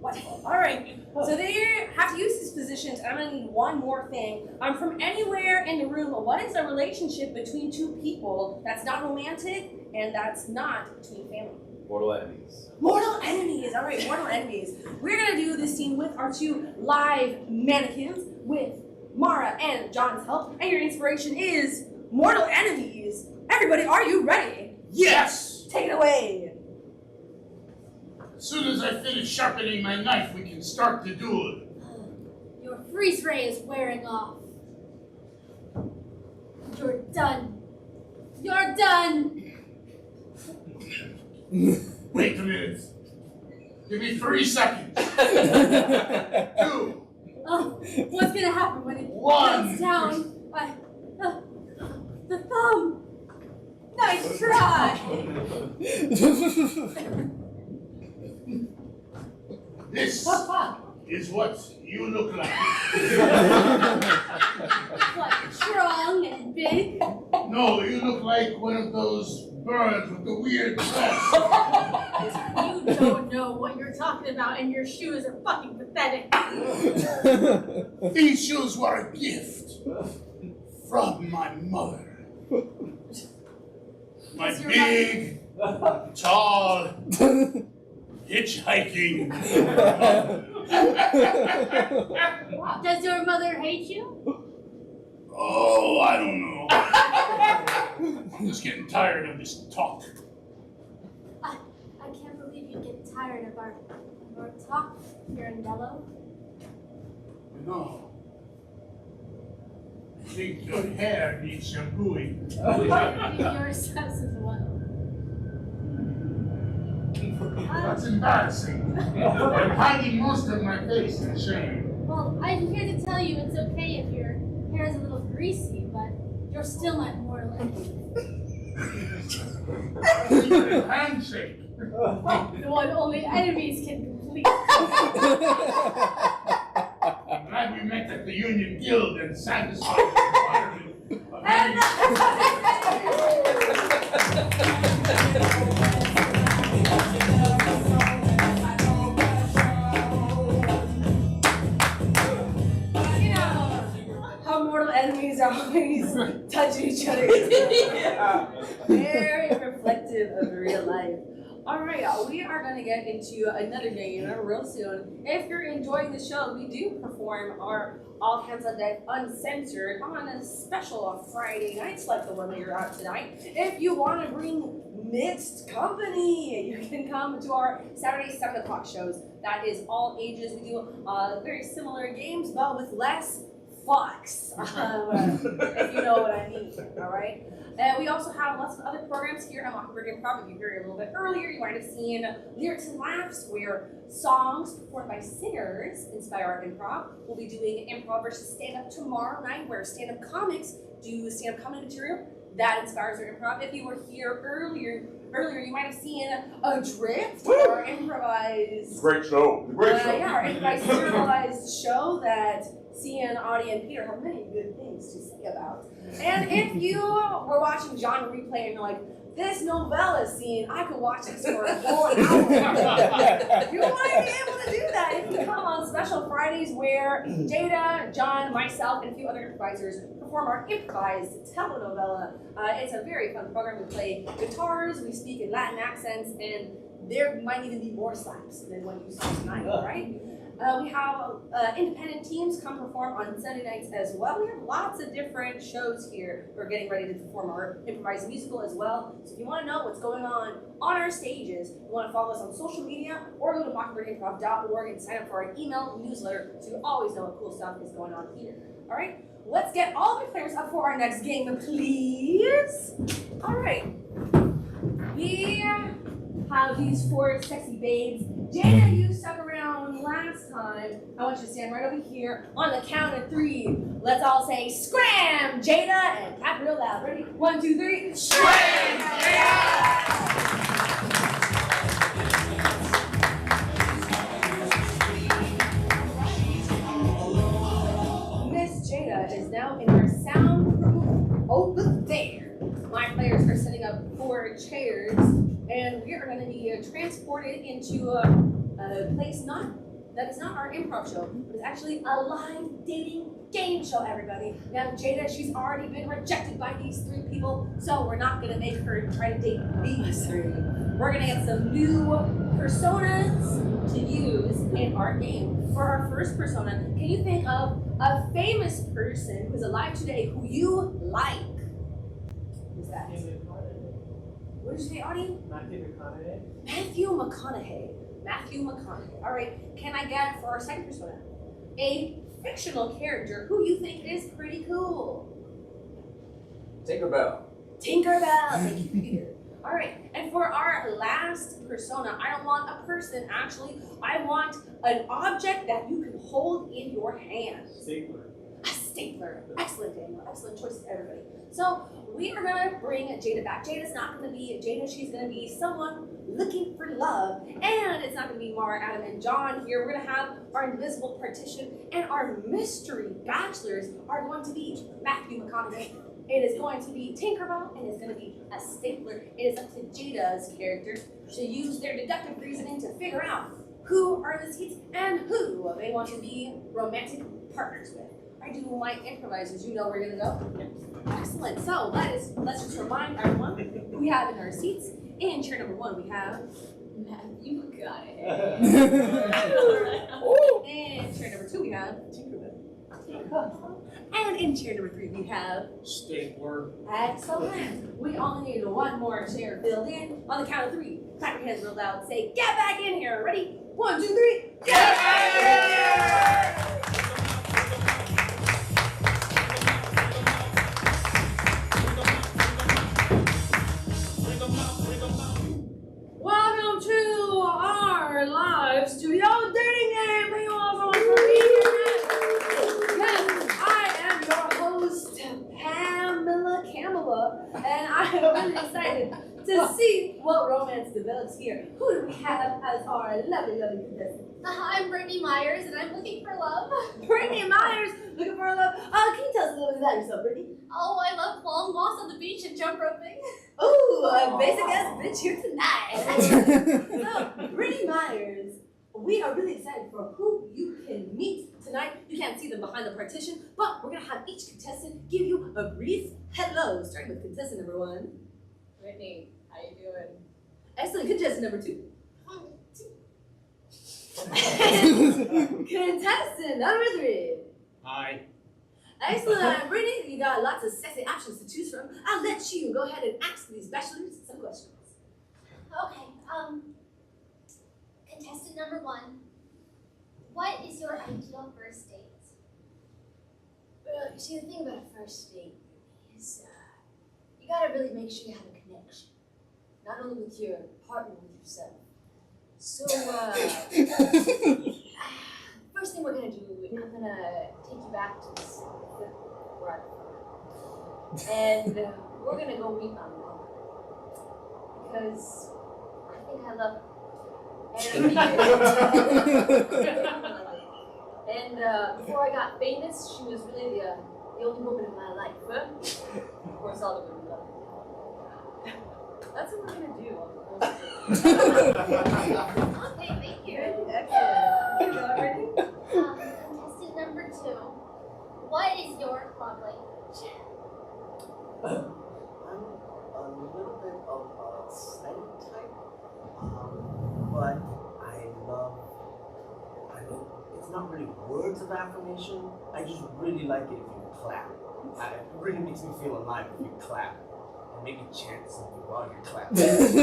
Wonderful. All right. So they have to use these positions. I'm going to need one more thing. From anywhere in the room, what is the relationship between 2 people that's not romantic and that's not between family? Mortal enemies. Mortal enemies. All right, mortal enemies. We're going to do this scene with our 2 live mannequins with Mara and John's help. And your inspiration is mortal enemies. Everybody, are you ready? Yes! Take it away. As soon as I finish sharpening my knife, we can start the duel. Your freeze ray is wearing off. You're done. You're done. Wait a minute. Give me 3 seconds. 2. Oh, what's gonna happen when it 1. comes down? The thumb. Nice try. This is what you look like. What, strong and big? No, you look like one of those birds with the weird dress. You don't know what you're talking about, and your shoes are fucking pathetic. These shoes were a gift from my mother. My big, tall, hitchhiking mother. Does your mother hate you? Oh, I don't know. I'm just getting tired of this talk. I can't believe you get tired of our talk here in Dello. No. I think your hair needs shampooing. I think yours does as well. That's embarrassing. I'm hiding most of my face in shame. Well, I'm here to tell you it's okay if your hair is a little greasy, but you're still my mortal enemy. Handshake. The one only enemies can complete. I'm glad we met at the Union Guild and satisfied the requirement of How mortal enemies are always touching each other. Very reflective of real life. Alright, we are going to get into another game real soon. If you're enjoying the show, we do perform our All Hands on Deck Uncensored on a special Friday nights like the one that you're at tonight. If you want to bring mixed company, you can come to our Saturday 7 o'clock shows. That is all ages. We do very similar games, but with less fucks, if you know what I mean, all right? We also have lots of other programs here at Mockingbird Improv. If you heard it a little bit earlier, you might have seen Lyrics and Laughs, where songs performed by singers inspire our improv. We'll be doing improv versus stand-up tomorrow night, where stand-up comics do stand-up comedy material that inspires our improv. If you were here earlier, you might have seen Adrift, our improvised... Great show. Great show. Yeah, our improvised serialized show that Cian, Audie, and Peter have many good things to say about. And if you were watching John replay and you're like, this novella scene, I could watch this for a whole hour. You might be able to do that if you come on special Fridays where Jada, John, myself, and a few other improvisers perform our improvised telenovela. It's a very fun program. We play guitars, we speak in Latin accents, and there might even be more slaps than what you saw tonight, right? We have independent teams come perform on Sunday nights as well. We have lots of different shows here. We're getting ready to perform our improvised musical as well. So if you want to know what's going on our stages, you want to follow us on social media, or go to mockingbirdimprov.org and sign up for our email newsletter so you always know what cool stuff is going on here. All right, let's get all the players up for our next game, please. All right, we have these 4 sexy babes. Jada, you stuck around last time. I want you to stand right over here on the count of 3. Let's all say scram, Jada, and clap real loud. Ready? 1, 2, 3. Scram, Jada! Miss Jada is now in her soundproof over there. My players are setting up 4 chairs, and we are going to be transported into a place that is not our improv show, but it's actually a live dating game show, everybody. Now, Jada, she's already been rejected by these 3 people, so we're not going to make her try to date these 3. We're going to get some new personas to use in our game. For our first persona, can you think of a famous person who's alive today who you like? Who's that? What did you say, Audie? Matthew McConaughey. Matthew McConaughey. Matthew McConaughey. All right, can I get for our second persona a fictional character who you think is pretty cool? Tinkerbell. Tinkerbell. Thank you, Peter. All right, and for our last persona, I don't want a person, actually. I want an object that you can hold in your hand. Stapler. A stapler. Excellent, Daniel. Excellent choices, everybody. So we are gonna bring Jada back. Jada's not gonna be Jada. She's gonna be someone looking for love, and it's not gonna be Mara, Adam, and John here. We're gonna have our invisible partition, and our mystery bachelors are going to be Matthew McConaughey. It is going to be Tinkerbell, and it's going to be a stapler. It is up to Jada's characters to use their deductive reasoning to figure out who are the seats and who they want to be romantic partners with. I do my improvisers. You know where you're going to go? Excellent. So let's just remind everyone who we have in our seats. In chair number 1, we have Matthew McConaughey. In chair number 2, we have Tinkerbell. And in chair number 3, we have Stapler. excellent. We only need 1 more chair filled in. On the count of 3, clap your hands real loud. Say, get back in here. Ready? 1, 2, 3. Get back in here! Welcome to our live studio dating game. Thank you all so much for being here. Yes, I am your host, Pamela, and I am really excited to see what romance develops here. Who do we have as our lovely, lovely contestant? I'm Brittany Myers, and I'm looking for love. Brittany Myers, looking for love. Can you tell us a little bit about yourself, Brittany? Oh, I love long walks on the beach and jump roping. Ooh, a basic ass bitch here tonight. So, Brittany Myers, we are really excited for who you can meet tonight. You can't see them behind the partition, but we're gonna have each contestant give you a brief hello, starting with contestant number 1. Brittany, how you doing? Excellent, contestant number 2. Contestant number 3. Hi. Excellent, Brittany, you got lots of sexy options to choose from. I'll let you go ahead and ask these bachelors some questions. Okay, contestant number 1. What is your ideal first date? Well, see, the thing about a first date is you gotta really make sure you have a connection. Not only with your partner, with yourself. So, first thing we're gonna do, I'm gonna take you back to this where I'm from. And we're gonna go meet my mom. Because I think I love her. And before I got famous, she was really the only woman in my life. Of course, all the women love her. That's what we're gonna do. Okay, thank you. Excellent. You got ready? Contestant number 2. What is your love language? I'm a little bit of a silent type, but it's not really words of affirmation. I just really like it if you clap. It really makes me feel alive if you clap. And maybe chant something while you're clapping.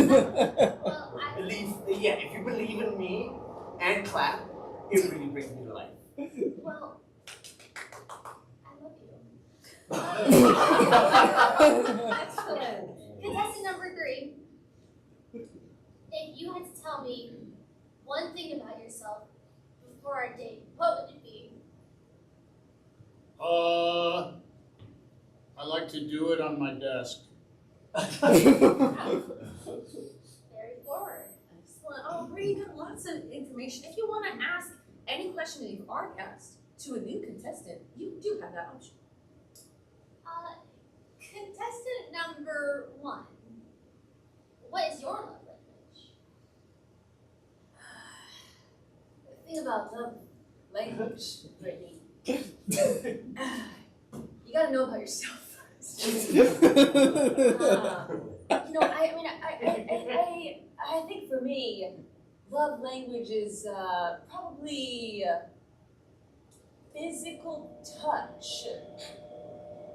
Well, If you believe in me and clap, it really brings me to life. well, I love you. Excellent. Contestant number 3. If you had to tell me one thing about yourself before our date, what would it be? I like to do it on my desk. Very forward. Excellent. Oh, Brady, you got lots of information. If you want to ask any question that you are asked to a new contestant, you do have that option. Contestant number 1. What is your love language? The thing about love language, Brittany, you gotta know about yourself first. I think for me, love language is probably physical touch.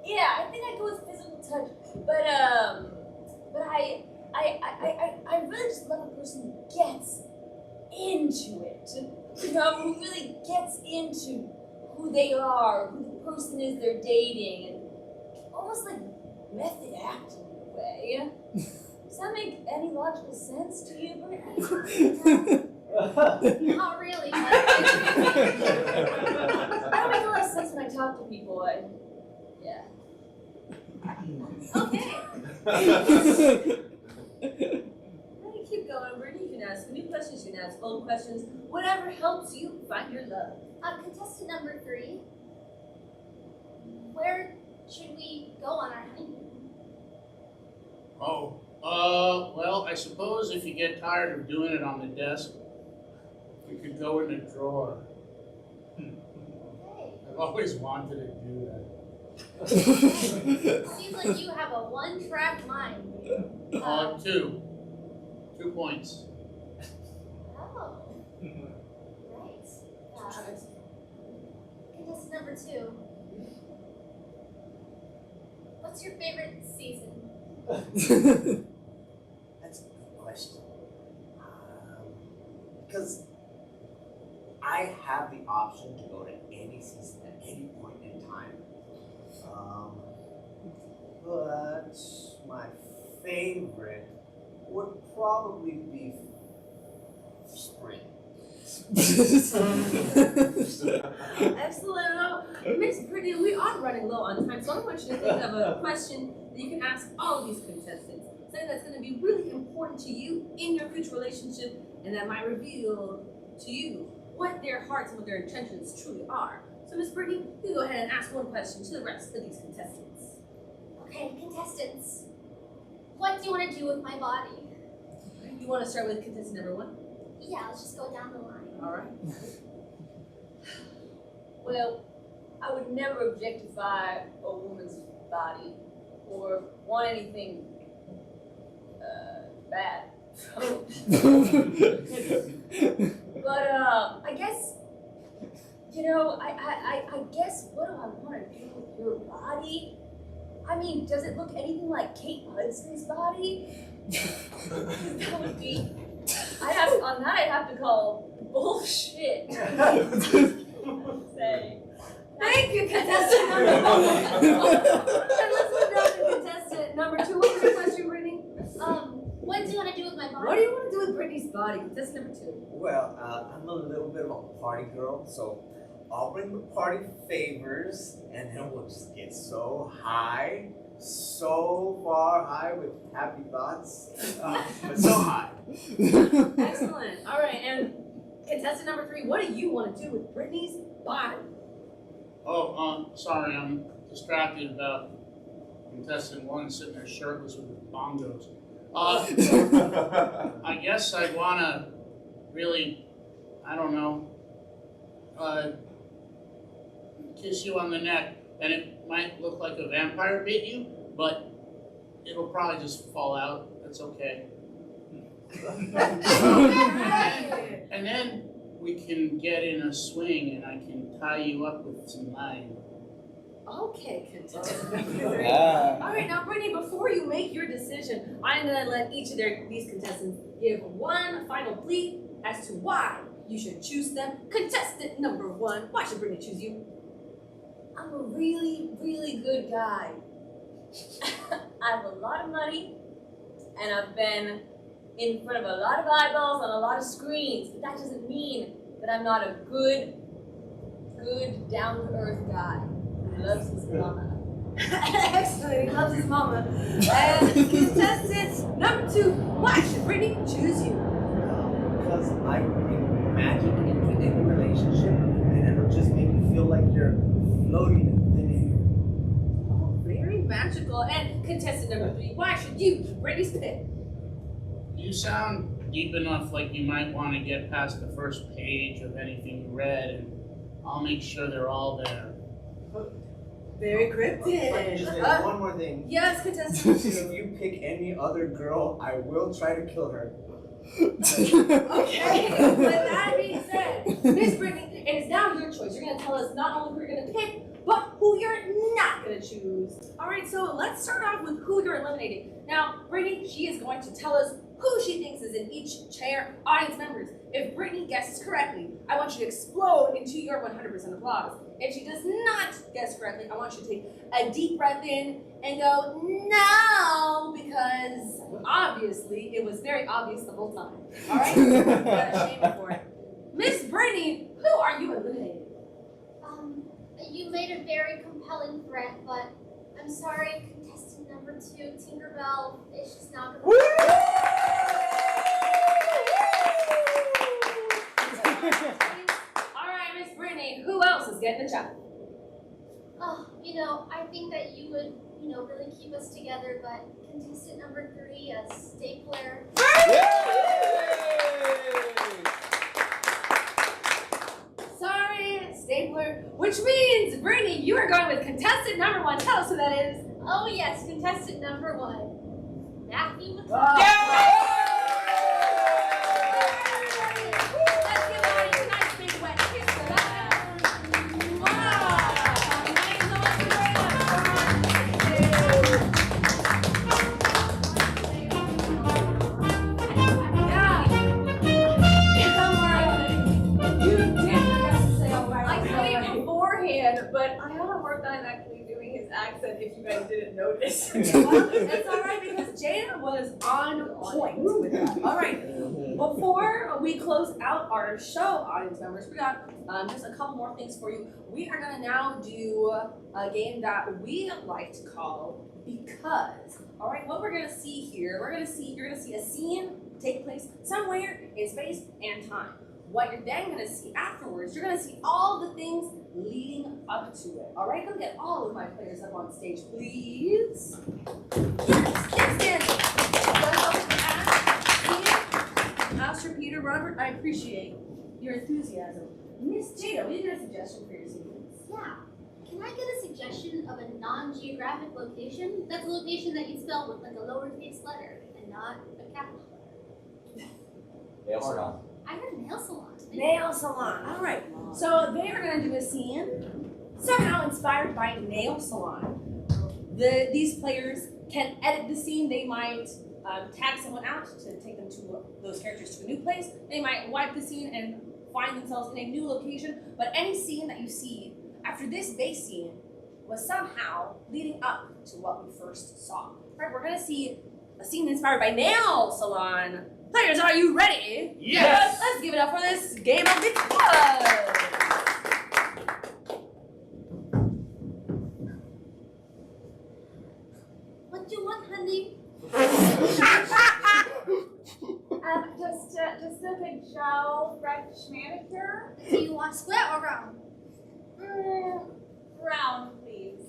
Yeah, I think I'd go with physical touch, but I really just love a person who gets into it. You know, who really gets into who they are, who the person is they're dating, and almost like method acting in a way. Does that make any logical sense to you, Brittany? Not really, but I don't make a lot of sense when I talk to people. Yeah. Okay. Keep going, Brittany. You can ask new questions, you can ask old questions, whatever helps you find your love. contestant number 3. Where should we go on our honeymoon? Well, I suppose if you get tired of doing it on the desk, you could go in the drawer. Okay. I've always wanted to do that. Seems like you have a one-track mind. 2 points. Oh. Right. Contestant number 2. What's your favorite season? That's a good question. Because I have the option to go to any season at any point in time. But my favorite would probably be spring. Excellent. Miss Brittany, we are running low on time, so I want you to think of a question that you can ask all of these contestants. Something that's going to be really important to you in your future relationship, and that might reveal to you what their hearts and what their intentions truly are. So, Miss Brittany, you can go ahead and ask one question to the rest of these contestants. Okay, contestants. What do you want to do with my body? You want to start with contestant number 1? Yeah, let's just go down the line. All right. Well, I would never objectify a woman's body or want anything bad. But I guess, I guess what do I want to do with your body? I mean, does it look anything like Kate Hudson's body? That would be. I'd have to call bullshit. Say. Thank you, contestant number 1. And let's move down to contestant number 2. What was your question, Brittany? What do you want to do with my body? What do you want to do with Brittany's body? Contestant number 2. Well, I'm a little bit of a party girl, so I'll bring the party favors, and then we'll just get so high, so far high with happy thoughts, but so high. Excellent. All right, and contestant number 3, what do you want to do with Brittany's body? Sorry, I'm distracted about contestant 1 sitting there shirtless with his bongos. I guess I'd wanna really, I don't know, kiss you on the neck, and it might look like a vampire bit you, but it'll probably just fall out. That's okay. And then we can get in a swing, and I can tie you up with some line. Okay, contestant number 3. Yeah. All right, now Brittany, before you make your decision, I'm gonna let each of these contestants give one final plea as to why you should choose them. Contestant number 1, why should Brittany choose you? I'm a really, really good guy. I have a lot of money, and I've been in front of a lot of eyeballs on a lot of screens, but that doesn't mean that I'm not a good, down-to-earth guy who loves his mama. Excellent, he loves his mama. And contestant number 2, why should Brittany choose you? Because I bring magic into any relationship, and it'll just make you feel like you're floating in thin air. Oh, very magical. And contestant number 3, why should you keep Brittany's pick? You sound deep enough like you might want to get past the first page of anything you read, and I'll make sure they're all there. Very If I can cryptic. just make one more thing. Yes, contestant. If you pick any other girl, I will try to kill her. Okay, with that being said, Miss Brittany, it is now your choice. You're going to tell us not only who you're going to pick, but who you're not going to choose. All right, so let's start off with who you're eliminating. Now, Brittany, she is going to tell us who she thinks is in each chair. Audience members, if Brittany guesses correctly, I want you to explode into your 100% applause. If she does not guess correctly, I want you to take a deep breath in and go, no, because obviously it was very obvious the whole time. All right? You gotta shame her for it. Miss Brittany, who are you eliminating? You made a very compelling threat, but I'm sorry, contestant number 2, Tinkerbell, is just not gonna All right, Miss Brittany, who else is getting the job? Oh, I think that you would, really keep us together, but contestant number 3, a stapler. Sorry, stapler, which means, Brittany, you are going with contestant number 1. Tell us who that is. Oh yes, contestant number 1, Matthew Let's McCall. give audience a nice big wet kiss for that. Wow. Thank you so much for very much. I said it beforehand, but I had a hard time actually doing his accent if you guys didn't notice. Well, it's all right because Jada was on point with that. All right. Before we close out our show, audience members, we got just a couple more things for you. We are going to now do a game that we like to call Because. All right, what we're going to see here, you're going to see a scene take place somewhere in space and time. What you're then going to see afterwards, you're going to see all the things leading up to it. All right, let me get all of my players up on stage, please. Yes, Danny. Pastor Peter, Robert, I appreciate your enthusiasm. Miss Jada, we get a suggestion for your sequence. Yeah. Can I get a suggestion of a non-geographic location? That's a location that you spell with like a lowercase letter and not a capital letter. Nail salon. I heard nail salon. Nail salon. All right. So they are going to do a scene somehow inspired by nail salon. These players can edit the scene. They might tag someone out to take them to those characters to a new place. They might wipe the scene and find themselves in a new location. But any scene that you see after this base scene was somehow leading up to what we first saw. All right, we're going to see a scene inspired by nail salon. Players, are you ready? Yes! Let's give it up for this game of Because. What do you want, honey? Just a big gel fresh manicure. Do you want square or round? Round, please.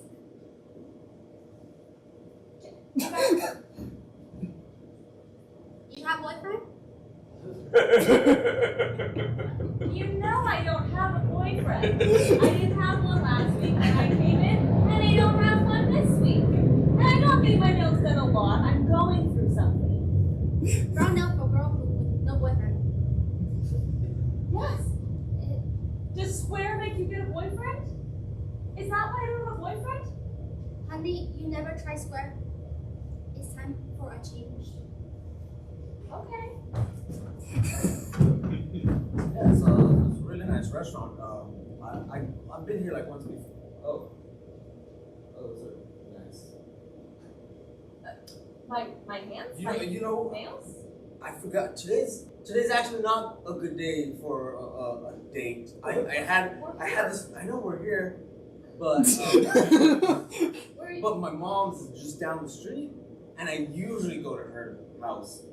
didn't have one last week when I came in, and I don't have one this week. And I don't think my nails done a lot. I'm going through something. Brown nail for a girl with no boyfriend. Yes. Does square make you get a boyfriend? Is that why I don't have a boyfriend? Honey, you never try square. It's time for a change. Okay. Yeah, it's a really nice restaurant. I've been here like once before. Oh, those are nice. My hands? You know, nails? I forgot. Today's actually not a good day for a date. I had this. I know we're here, but but my mom's is just down the street, and I usually go to her house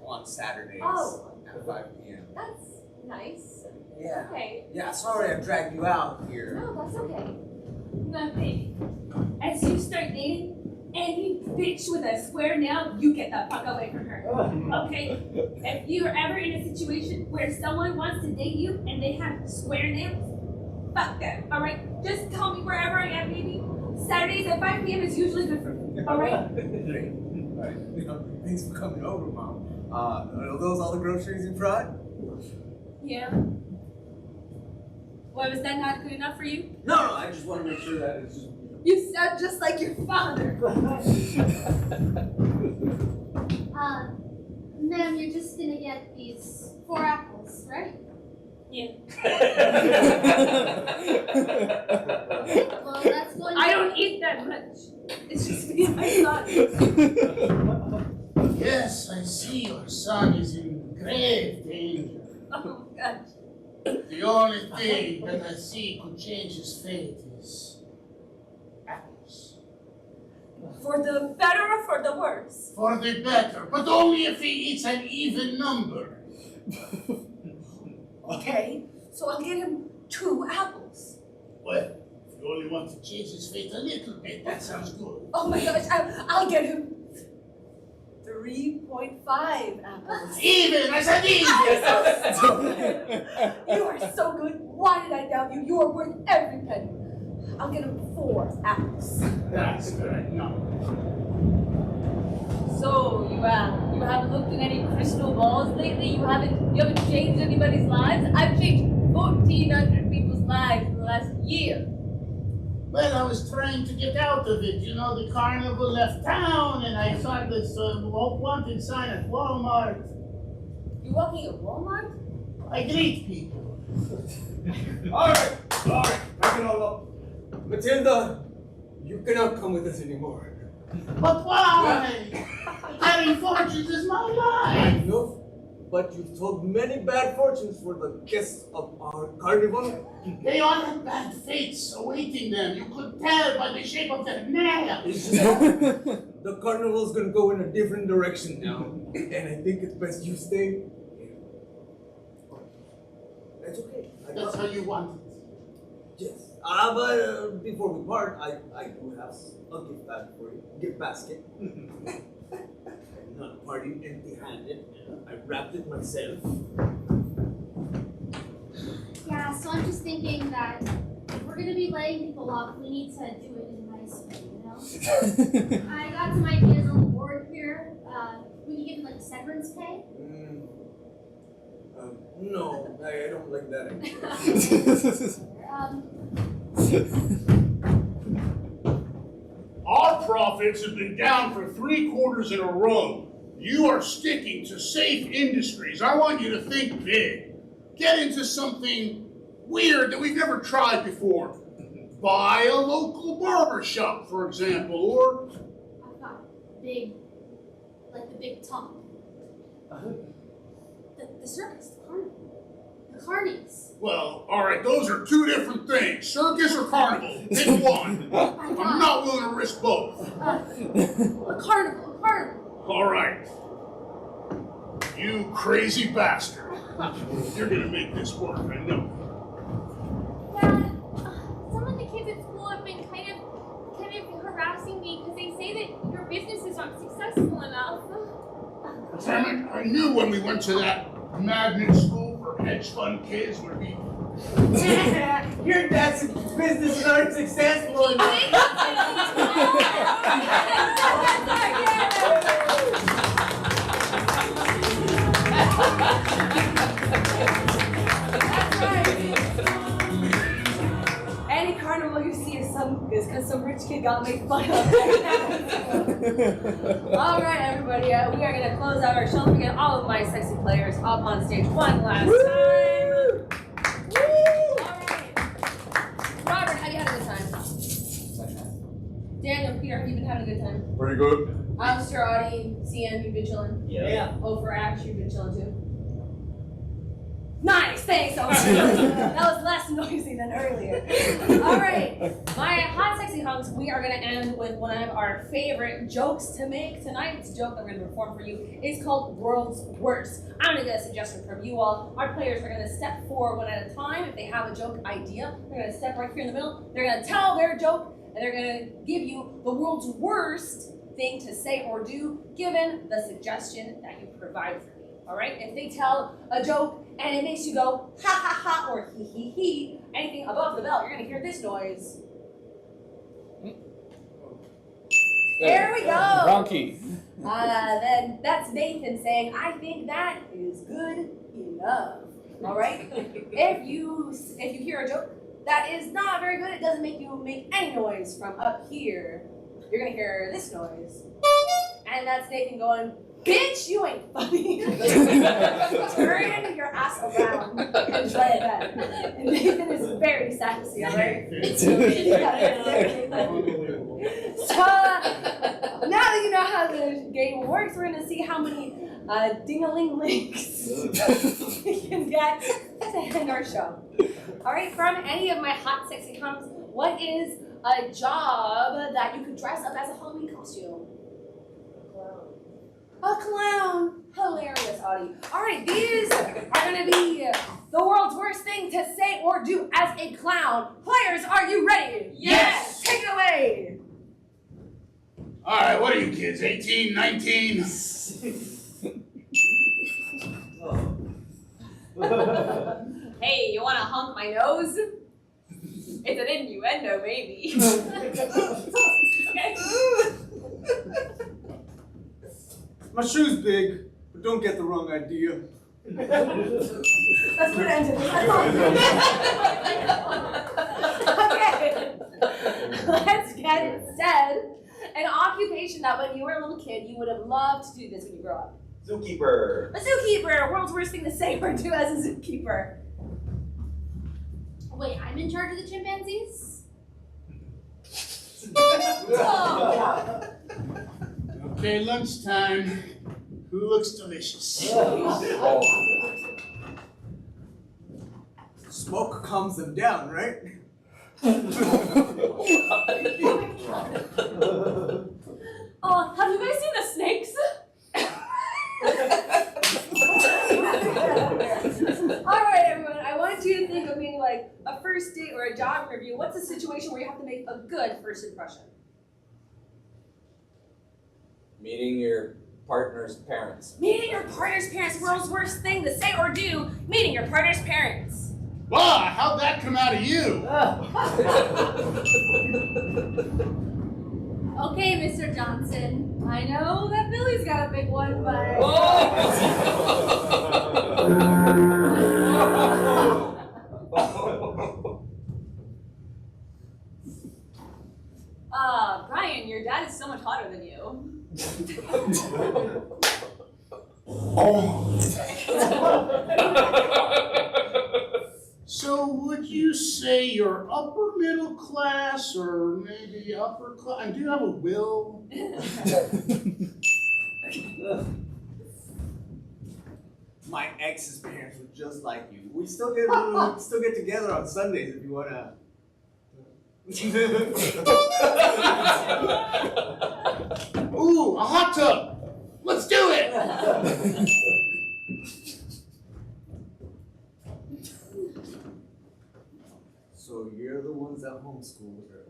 on Saturdays at 5 p.m. That's nice. Yeah. Okay. Yeah. Sorry, I dragged you out here. No, that's okay. Now, baby, as you start dating, any bitch with a square nail, you get the fuck away from her. Okay? If you're ever in a situation where someone wants to date you and they have square nails, fuck them. Alright? Just call me wherever I am, baby. Saturdays at 5 p.m. is usually good for me. Alright? Great. Alright. Thanks for coming over, Mom. Are those all the groceries you brought? Yeah. Why, was that not good enough for you? No, I just want to make sure that it's just. You sound just like your father. Ma'am, you're just gonna get these 4 apples, right? Yeah. Well, that's going. I don't eat that much. It's just me and my son. Yes, I see your son is in grave danger. Oh, gosh. The only thing that I see could change his fate is apples. For the better or for the worse? For the better, but only if he eats an even number. Okay, so I'll get him 2 apples. Well, if you only want to change his fate a little bit, that sounds good. Oh my gosh, I'll get him 3.5 apples. Even! I said even! You are so good. Why did I doubt you? You are worth every penny. I'll get him 4 apples. That's good. No. So you haven't looked at any crystal balls lately? You haven't changed anybody's lives? I've changed 1,400 people's lives in the last year. Well, I was trying to get out of it. You know, the carnival left town, and I saw this wanted sign at Walmart. You're working at Walmart? I greet people. All right, back it all up. Matilda, you cannot come with us anymore. But why? Carrying fortunes is my I life. know, but you've told many bad fortunes for the guests of our carnival. They all have bad fates awaiting them. You could tell by the shape of their nails. It's just the carnival's gonna go in a different direction now, and I think it's best you stay. That's okay. That's how you want it. Yes. But before we part, I do have a gift bag for you. Gift basket. I'm not partying empty-handed. I wrapped it myself. Yeah, so I'm just thinking that if we're gonna be letting people off, we need to do it in a nice way, you know? I got some ideas on the board here. We can give them like severance pay. No, I don't like that idea. Our profits have been down for 3 quarters in a row. You are sticking to safe industries. I want you to think big. Get into something weird that we've never tried before. Buy a local barber shop, for example, or... I've got big, like the big top. The circus, the carnival. The carnies. Well, all right, those are 2 different things. Circus or carnival. Pick one. I'm not willing to risk both. A carnival. All right. You crazy bastard. You're gonna make this work, I know. Dad, some of the kids at school have been kind of harassing me because they say that your businesses aren't successful enough. Damn it, I knew when we went to that magnet school for hedge fund kids where we Your dad's business is already successful. Any carnival you see is because some rich kid got made fun of. All right, everybody, we are going to close out our show. Let me get all of my sexy players up on stage one last time. All right. Robert, how you having a good time? Daniel, Peter, have you been having a good time? Pretty good. Mr. Audie, CM, you've been chilling? Yeah. Oh, for Ash, you've been chilling too? Nice, thanks. That was less noisy than earlier. All right, my hot sexy hunks, we are gonna end with one of our favorite jokes to make. Tonight's joke I'm gonna perform for you is called World's Worst. I'm gonna get a suggestion from you all. Our players are gonna step forward one at a time. If they have a joke idea, they're gonna step right here in the middle. They're gonna tell their joke, and they're gonna give you the world's worst thing to say or do, given the suggestion that you provide for me. All right, if they tell a joke and it makes you go ha ha ha or he he he, anything above the belt, you're gonna hear this noise. There we go. Wrong key. Then that's Nathan saying, I think that is good enough. All right. If you hear a joke that is not very good, it doesn't make you make any noise from up here. You're gonna hear this noise, and that's Nathan going, bitch, you ain't funny. Turn your ass around and try it back. And Nathan is very sexy, alright? So now that you know how the game works, we're gonna see how many ding-a-ling-links we can get to end our show. Alright, from any of my hot sexy hunks, what is a job that you could dress up as a Halloween costume? A clown. Hilarious, Audie. All right, these are going to be the world's worst thing to say or do as a clown. Players, are you ready? Yes. Take it away. All right, what are you kids, 18, 19? Hey, you wanna hunk my nose? It's an innuendo, maybe. My shoe's big, but don't get the wrong idea. That's what ended. Okay. Let's get it said. An occupation that when you were a little kid, you would have loved to do this when you grow up. Zookeeper. A zookeeper. World's worst thing to say or do as a zookeeper. Wait, I'm in charge of the chimpanzees? Okay, lunchtime. Who looks delicious? Smoke calms them down, right? Oh, have you guys seen the snakes? Alright, everyone, I want you to think of maybe like a first date or a job interview. What's a situation where you have to make a good first impression? Meeting your partner's parents. Meeting your partner's parents, world's worst thing to say or do, meeting your partner's parents. Wow, how'd that come out of you? Okay, Mr. Johnson. I know that Billy's got a big one, but... Brian, your dad is so much hotter than you. So would you say you're upper middle class or maybe upper class? And do you have a will? My ex's parents were just like you. We still get together on Sundays if you wanna. Ooh, a hot tub! Let's do it! So you're the ones that homeschooled her.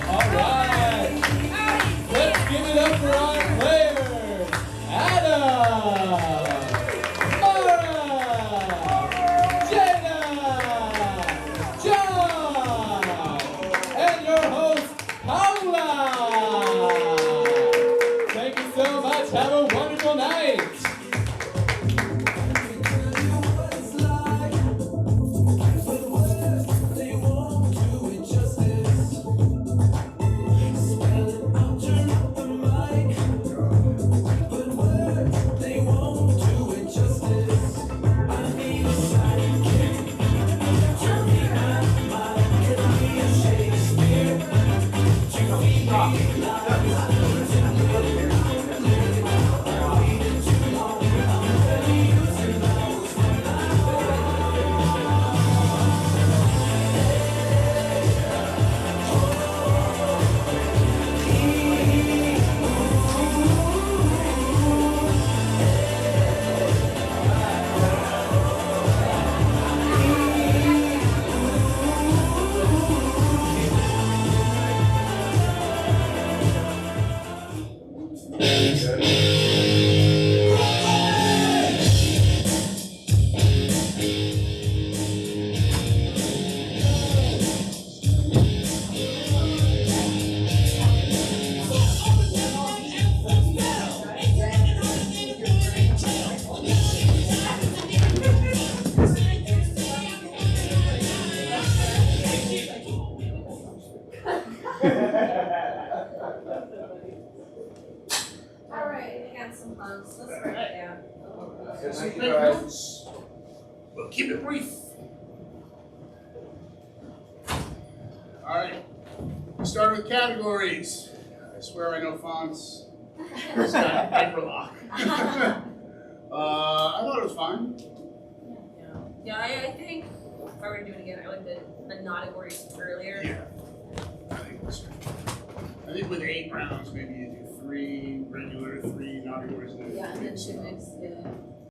All right. so much. Have a wonderful night. Alright, handsome hunks. Let's write it down. Take notes. We'll keep it brief. Alright, we start with categories. I swear I know fonts. It's got paper lock. I thought it was fine. Yeah, I think if I were to do it again, I would have done the categories earlier. Yeah. I think with 8 rounds, maybe you do 3 regular, 3 categories. Yeah, and then 2 mix, yeah.